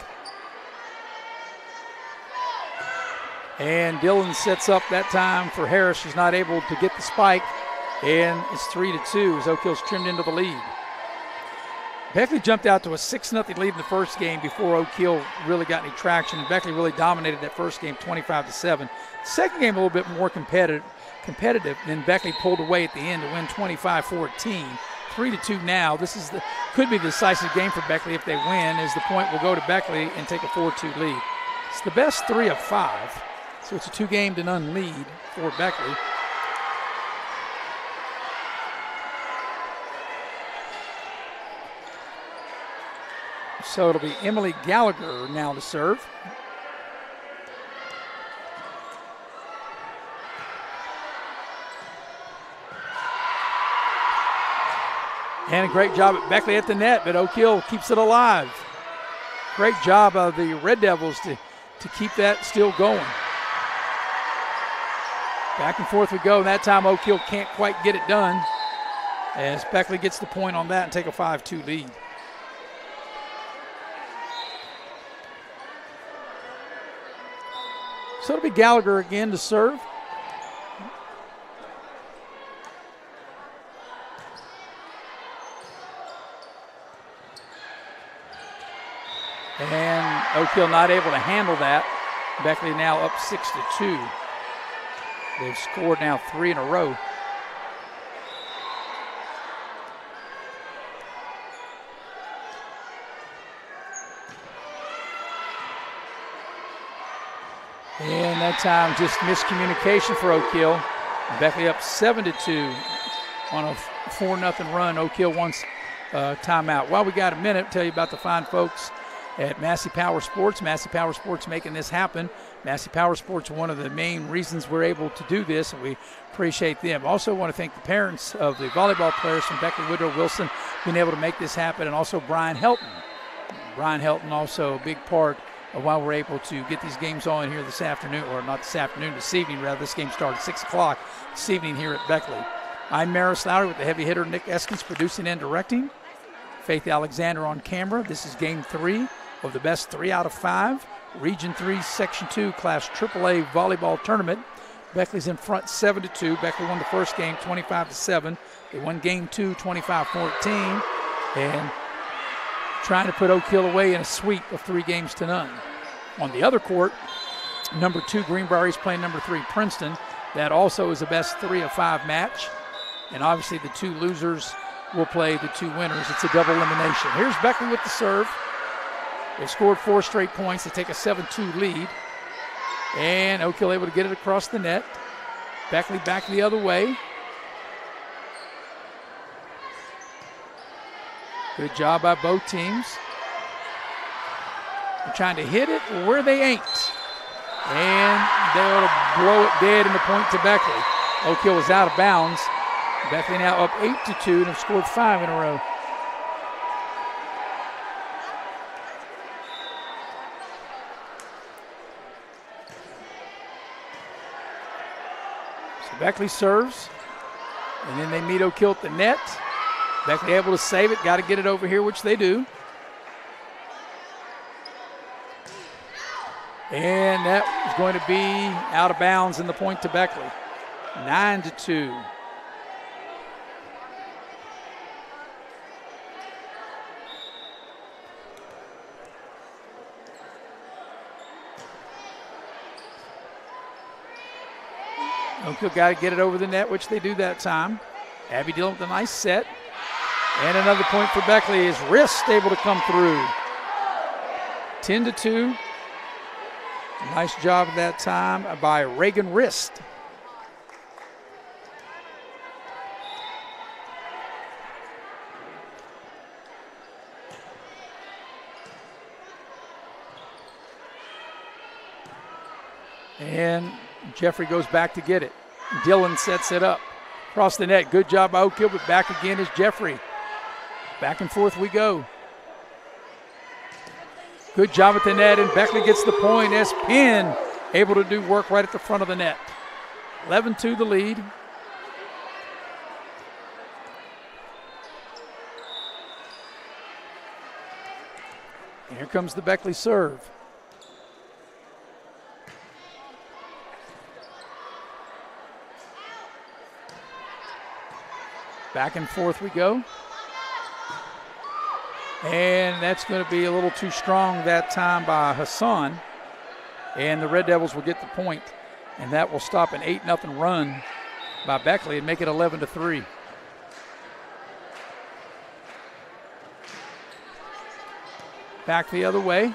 And Dillon sets up that time for Harris. She's not able to get the spike. And it's 3-2 as Oak Hill's trimmed into the lead. Beckley jumped out to a 6-0 lead in the first game before Oak Hill really got any traction. And Beckley really dominated that first game 25-7. Second game a little bit more competitive. Then Beckley pulled away at the end to win 25-14. 3-2 now. This is could be the decisive game for Beckley if they win, as the point will go to Beckley and take a 4-2 lead. It's the best 3 of 5. So it's a 2-0 lead for Beckley. So it'll be Emily Gallagher now to serve. And a great job at Beckley at the net, but Oak Hill keeps it alive. Great job of the Red Devils to keep that still going. Back and forth we go, and that time Oak Hill can't quite get it done as Beckley gets the point on that and take a 5-2 lead. So it'll be Gallagher again to serve. And Oak Hill not able to handle that. Beckley now up 6-2. They've scored now 3 in a row. And that time just miscommunication for Oak Hill. Beckley up 7-2 on a 4-0 run. Oak Hill wants timeout. While we got a minute, tell you about the fine folks at Massey Power Sports. Massey Power Sports making this happen. Massey Power Sports, one of the main reasons we're able to do this, and we appreciate them. Also want to thank the parents of the volleyball players from Beckley, Woodrow Wilson, being able to make this happen, and also Brian Helton. Brian Helton also a big part of why we're able to get these games on here this afternoon, or not this afternoon, this evening rather. This game started at 6 o'clock this evening here at Beckley. I'm Maris Lowry with the heavy hitter Nick Eskins producing and directing. Faith Alexander on camera. This is game 3 of the best 3 out of 5 Region 3 Section 2 Class AAA volleyball tournament. Beckley's in front 7-2. Beckley won the first game 25-7. They won game 2 25-14, and trying to put Oak Hill away in a sweep of 3-0. On the other court, number 2 Greenbrier is playing number 3 Princeton. That also is the best 3 of 5 match, and obviously the 2 losers will play the 2 winners. It's a double elimination. Here's Beckley with the serve. They've scored 4 straight points. They take a 7-2 lead. And Oak Hill able to get it across the net. Beckley back the other way. Good job by both teams. They're trying to hit it where they ain't. And they'll blow it dead in the point to Beckley. Oak Hill was out of bounds. Beckley now up 8-2 and have scored 5 in a row. Beckley serves, and then they meet Oak Hill at the net. Beckley able to save it, got to get it over here, which they do. And that is going to be out of bounds in the point to Beckley. 9-2. Oak Hill got to get it over the net, which they do that time. Abby Dillon with a nice set. And another point for Beckley. His wrist able to come through. 10-2. Nice job that time by Reagan Wrist. And Jeffrey goes back to get it. Dillon sets it up. Across the net. Good job by Oak Hill, but back again is Jeffrey. Back and forth we go. Good job at the net, and Beckley gets the point as Penn able to do work right at the front of the net. 11-2 the lead. And here comes the Beckley serve. Back and forth we go. And that's going to be a little too strong that time by Hassan. And the Red Devils will get the point. And that will stop an 8-0 run by Beckley and make it 11-3. Back the other way.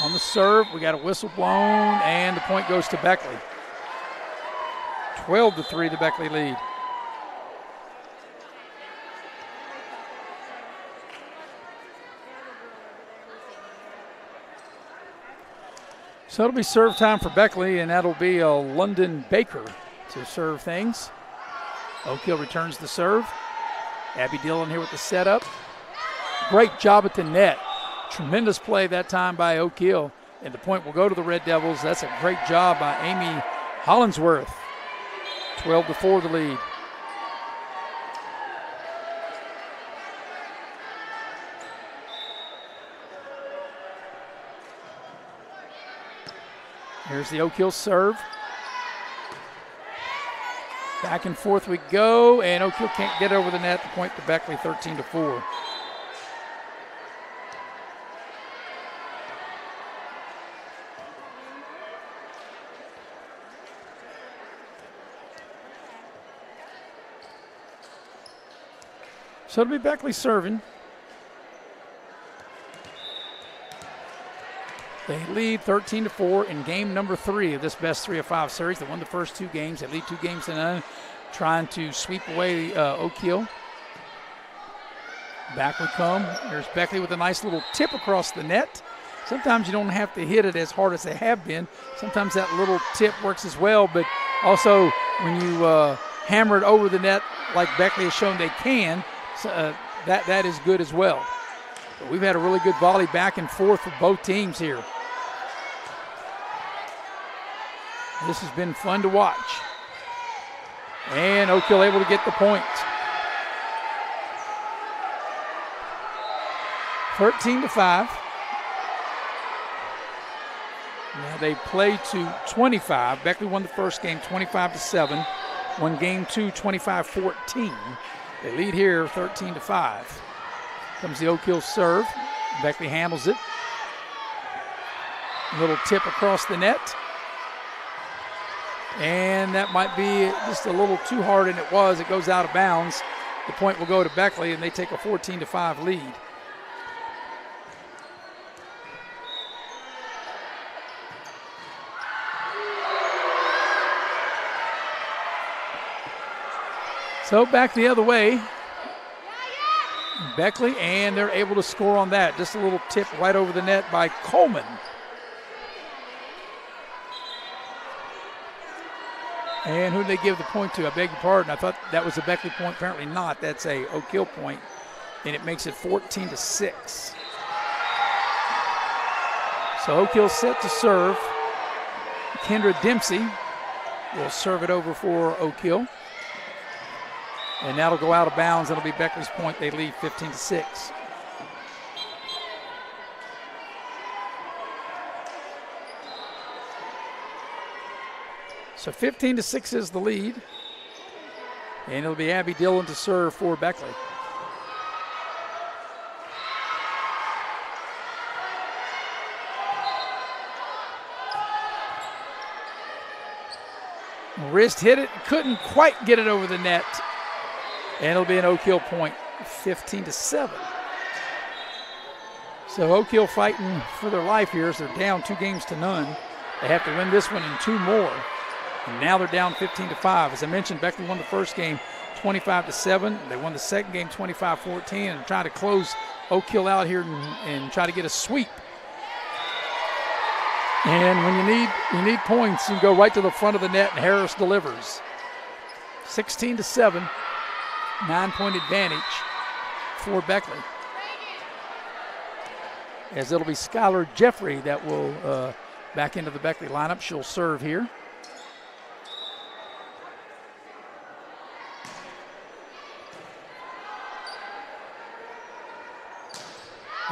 On the serve, we got a whistle blown, and the point goes to Beckley. 12-3, the Beckley lead. So it'll be serve time for Beckley, and that'll be a London Baker to serve things. Oak Hill returns the serve. Abby Dillon here with the setup. Great job at the net. Tremendous play that time by Oak Hill, and the point will go to the Red Devils. That's a great job by Amy Hollinsworth. 12-4 the lead. Here's the Oak Hill serve. Back and forth we go, and Oak Hill can't get over the net. The point to Beckley, 13-4. So it'll be Beckley serving. They lead 13-4 in game number 3 of this best 3 of 5 series. They won the first 2 games. They lead 2-0, trying to sweep away Oak Hill. Back we come. There's Beckley with a nice little tip across the net. Sometimes you don't have to hit it as hard as they have been. Sometimes that little tip works as well, but also when you hammer it over the net like Beckley has shown they can, that is good as well. But we've had a really good volley back and forth for both teams here. This has been fun to watch. And Oak Hill able to get the point. 13-5. Now they play to 25. Beckley won the first game 25-7. Won game 2 25-14. They lead here 13-5. Comes the Oak Hill serve. Beckley handles it. A little tip across the net. And that might be just a little too hard, and it was. It goes out of bounds. The point will go to Beckley, and they take a 14-5 lead. So back the other way. Beckley, and they're able to score on that. Just a little tip right over the net by Coleman. And who did they give the point to? I beg your pardon. I thought that was a Beckley point. Apparently not. That's a Oak Hill point, and it makes it 14-6. So Oak Hill set to serve. Kendra Dempsey will serve it over for Oak Hill. And that'll go out of bounds. That'll be Beckley's point. They lead 15-6. So 15-6 is the lead. And it'll be Abby Dillon to serve for Beckley. Wrist hit it, couldn't quite get it over the net. And it'll be an Oak Hill point, 15-7. So Oak Hill fighting for their life here as they're down 2-0. They have to win this one and 2 more. And now they're down 15-5. As I mentioned, Beckley won the first game 25-7. They won the second game 25-14 and trying to close Oak Hill out here and try to get a sweep. And when you need points, you go right to the front of the net and Harris delivers. 16-7. 9-point advantage for Beckley. As it'll be Skylar Jeffrey that will back into the Beckley lineup. She'll serve here.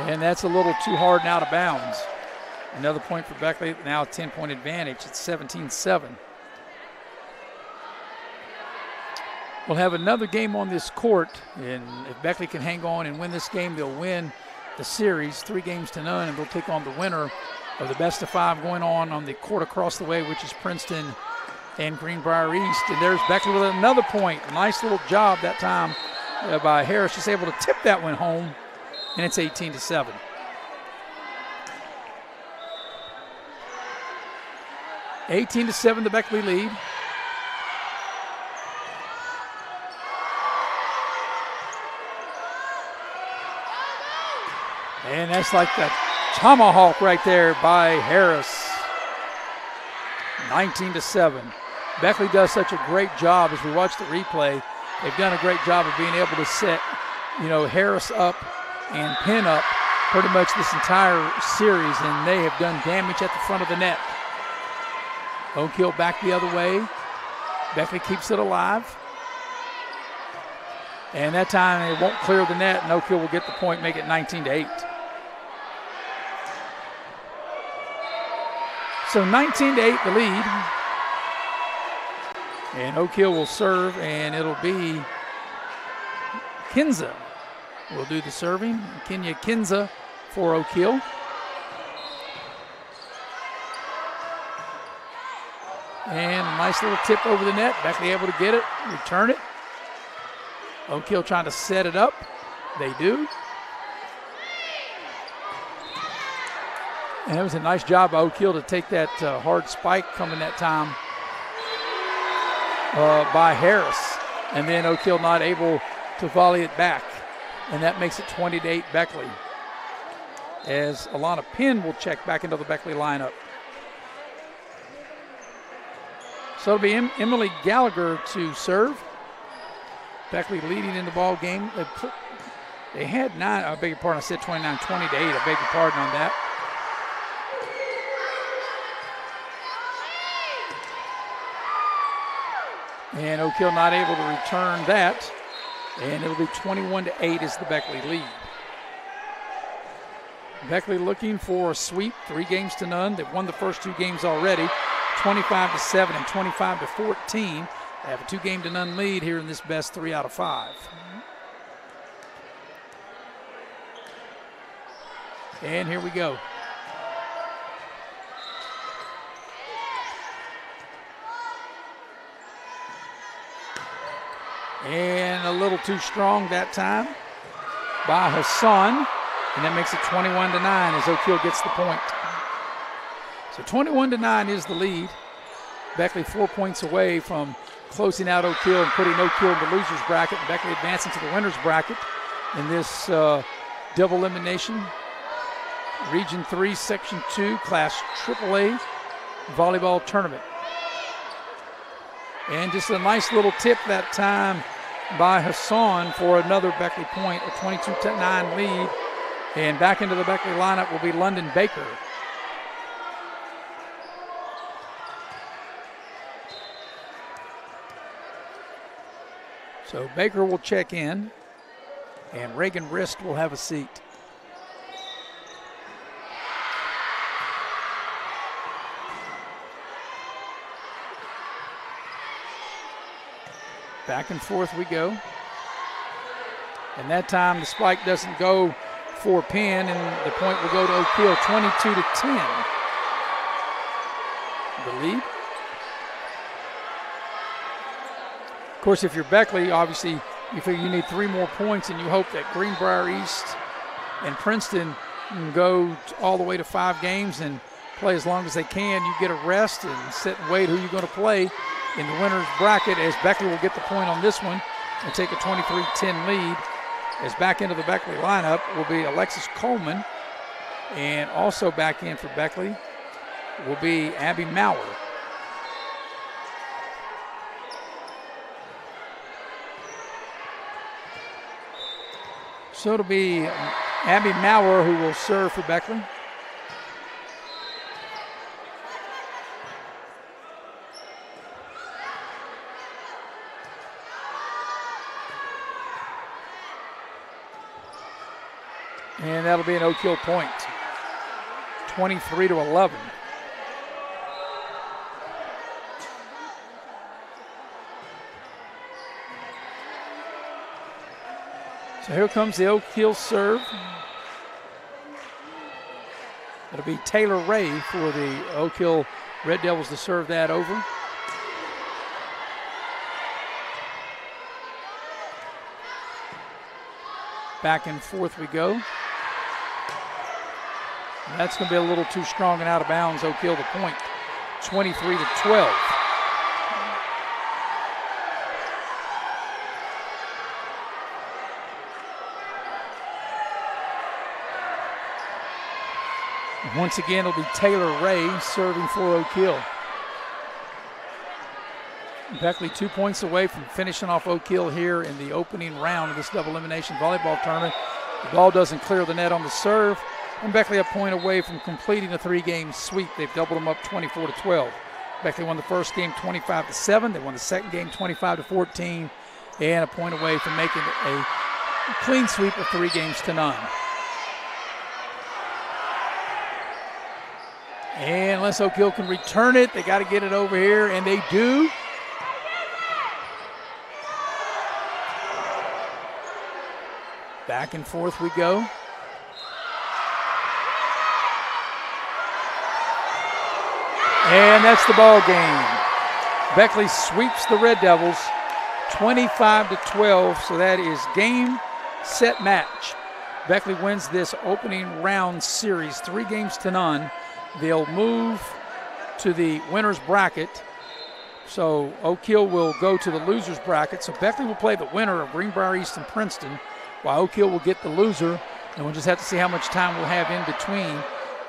And that's a little too hard and out of bounds. Another point for Beckley, now a 10-point advantage. It's 17-7. will have another game on this court, and if Beckley can hang on and win this game, they'll win the series 3-0, and they'll take on the winner of the best of 5 going on the court across the way, which is Princeton and Greenbrier East. And there's Beckley with another point. Nice little job that time by Harris. Just able to tip that one home, and it's 18-7. The Beckley lead. And that's like that tomahawk right there by Harris. 19-7. Beckley does such a great job as we watch the replay. They've done a great job of being able to set, Harris up and pin up pretty much this entire series, and they have done damage at the front of the net. Oak Hill back the other way. Beckley keeps it alive. And that time it won't clear the net, and Oak Hill will get the point, make it 19-8. So 19-8 the lead. And Oak Hill will serve, and it'll be Kinza will do the serving. Kenya Kinza for Oak Hill. And a nice little tip over the net. Beckley able to get it, return it. Oak Hill trying to set it up. They do. And it was a nice job by Oak Hill to take that hard spike coming that time by Harris. And then Oak Hill not able to volley it back. And that makes it 20-8 Beckley. As Alana Penn will check back into the Beckley lineup. So it'll be Emily Gallagher to serve. Beckley leading in the ball game. They had 9, I beg your pardon, I said 29, 20-8. I beg your pardon on that. And Oak Hill not able to return that. And it'll be 21-8 is the Beckley lead. Beckley looking for a sweep, 3-0. They've won the first 2 games already, 25-7 and 25-14. They have a 2-0 lead here in this best 3 out of 5. And here we go. And a little too strong that time by Hassan. And that makes it 21-9 as Oak Hill gets the point. So 21-9 is the lead. Beckley 4 points away from closing out Oak Hill and putting Oak Hill in the loser's bracket. And Beckley advancing to the winner's bracket in this double elimination. Region 3, Section 2, Class AAA volleyball tournament. And just a nice little tip that time by Hassan for another Beckley point, a 22-9 lead. And back into the Beckley lineup will be London Baker. So Baker will check in, and Reagan Rist will have a seat. Back and forth we go. And that time the spike doesn't go for Penn, and the point will go to Oak Hill, 22-10. The lead. Of course, if you're Beckley, obviously you figure you need 3 more points, and you hope that Greenbrier East and Princeton can go all the way to 5 games and play as long as they can. You get a rest and sit and wait who you're going to play in the winner's bracket, as Beckley will get the point on this one and take a 23-10 lead. As back into the Beckley lineup will be Alexis Coleman, and also back in for Beckley will be Abby Maurer. So it'll be Abby Maurer who will serve for Beckley. And that'll be an Oak Hill point, 23-11. So here comes the Oak Hill serve. It'll be Taylor Ray for the Oak Hill Red Devils to serve that over. Back and forth we go. And that's going to be a little too strong and out of bounds. Oak Hill the point, 23-12. Once again, it'll be Taylor Ray serving for Oak Hill. Beckley 2 points away from finishing off Oak Hill here in the opening round of this double elimination volleyball tournament. The ball doesn't clear the net on the serve, and Beckley a point away from completing a 3-game sweep. They've doubled them up 24-12. Beckley won the first game 25-7. They won the second game 25-14, and a point away from making a clean sweep of 3-0. And unless Oak Hill can return it, they got to get it over here, and they do. Back and forth we go. And that's the ball game. Beckley sweeps the Red Devils 25-12, so that is game, set, match. Beckley wins this opening round series 3-0. They'll move to the winner's bracket. So Oak Hill will go to the loser's bracket. So Beckley will play the winner of Greenbrier East and Princeton, while Oak Hill will get the loser. And we'll just have to see how much time we'll have in between.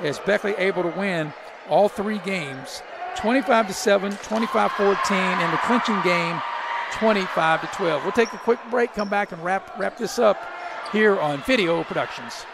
As Beckley able to win all 3 games, 25-7, 25-14, and the clinching game, 25-12. We'll take a quick break, come back and wrap this up here on Video Productions.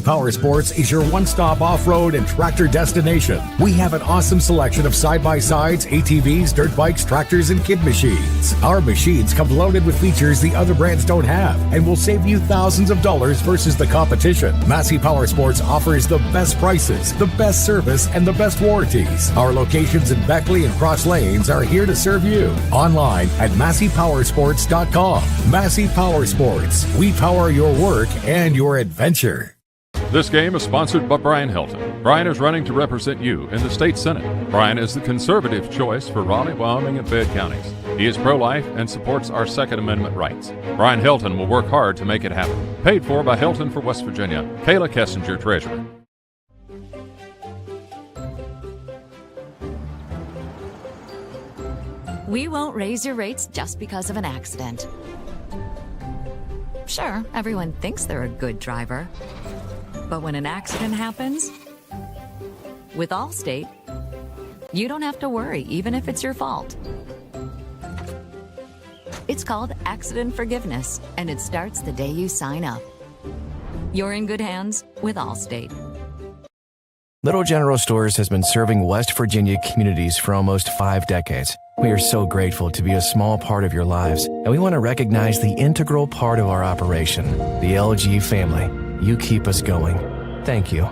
Power Sports is your one-stop off-road and tractor destination. We have an awesome selection of side-by-sides, ATVs, dirt bikes, tractors, and kid machines. Our machines come loaded with features the other brands don't have and will save you thousands of dollars versus the competition. Massey Power Sports offers the best prices, the best service, and the best warranties. Our locations in Beckley and Cross Lanes are here to serve you. Online at MasseyPowersports.com. Massey Power Sports. We power your work and your adventure. This game is sponsored by Brian Helton. Brian is running to represent you in the state senate. Brian is the conservative choice for Raleigh, Wyoming, and Fayette counties. He is pro-life and supports our Second Amendment rights. Brian Helton will work hard to make it happen. Paid for by Helton for West Virginia. Kayla Kessinger, Treasurer. We won't raise your rates just because of an accident. Sure, everyone thinks they're a good driver. But when an accident happens, with Allstate, you don't have to worry, even if it's your fault. It's called accident forgiveness, and it starts the day you sign up. You're in good hands with Allstate. Little General Stores has been serving West Virginia communities for almost 5 decades. We are so grateful to be a small part of your lives, and we want to recognize the integral part of our operation, the LG family. You keep us going. Thank you.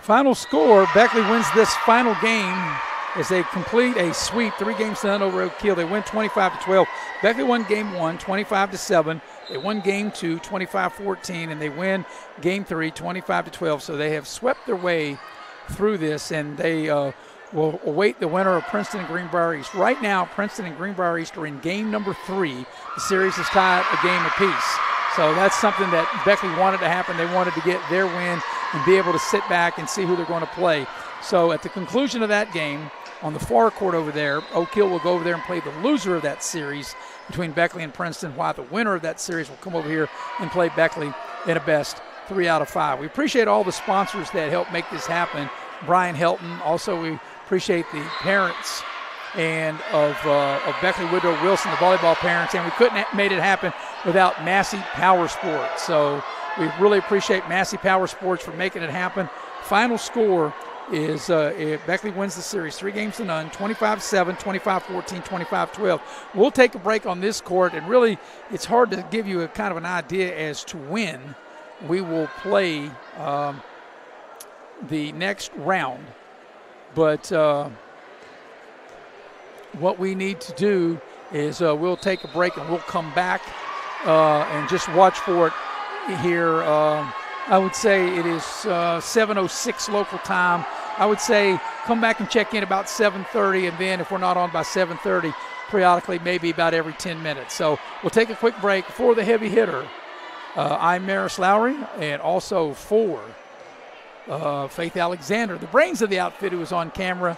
Final score, Beckley wins this final game as they complete a sweep, 3-0 over Oak Hill. They win 25-12. Beckley won game 1, 25-7. They won game 2, 25-14, and they win game 3, 25-12. So they have swept their way through this, and they will await the winner of Princeton and Greenbrier East. Right now, Princeton and Greenbrier East are in game number 3. The series is tied a game apiece. So that's something that Beckley wanted to happen. They wanted to get their win and be able to sit back and see who they're going to play. So at the conclusion of that game, on the far court over there, Oak Hill will go over there and play the loser of that series between Beckley and Princeton, while the winner of that series will come over here and play Beckley in a best 3 out of 5. We appreciate all the sponsors that help make this happen. Brian Helton. Also, we appreciate the parents and of Beckley Woodrow Wilson, the volleyball parents, and we couldn't have made it happen without Massey Power Sports. So we really appreciate Massey Power Sports for making it happen. Final score is Beckley wins the series 3-0, 25-7, 25-14, 25-12. We'll take a break on this court, and really it's hard to give you a kind of an idea as to when we will play the next round. But what we need to do is we'll take a break and we'll come back and just watch for it here. I would say it is 7:06 local time. I would say come back and check in about 7:30, and then if we're not on by 7:30, periodically maybe about every 10 minutes. So we'll take a quick break for the heavy hitter. I'm Maris Lowry, and also for Faith Alexander, the brains of the outfit, who is on camera.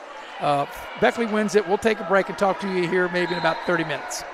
Beckley wins it. We'll take a break and talk to you here maybe in about 30 minutes.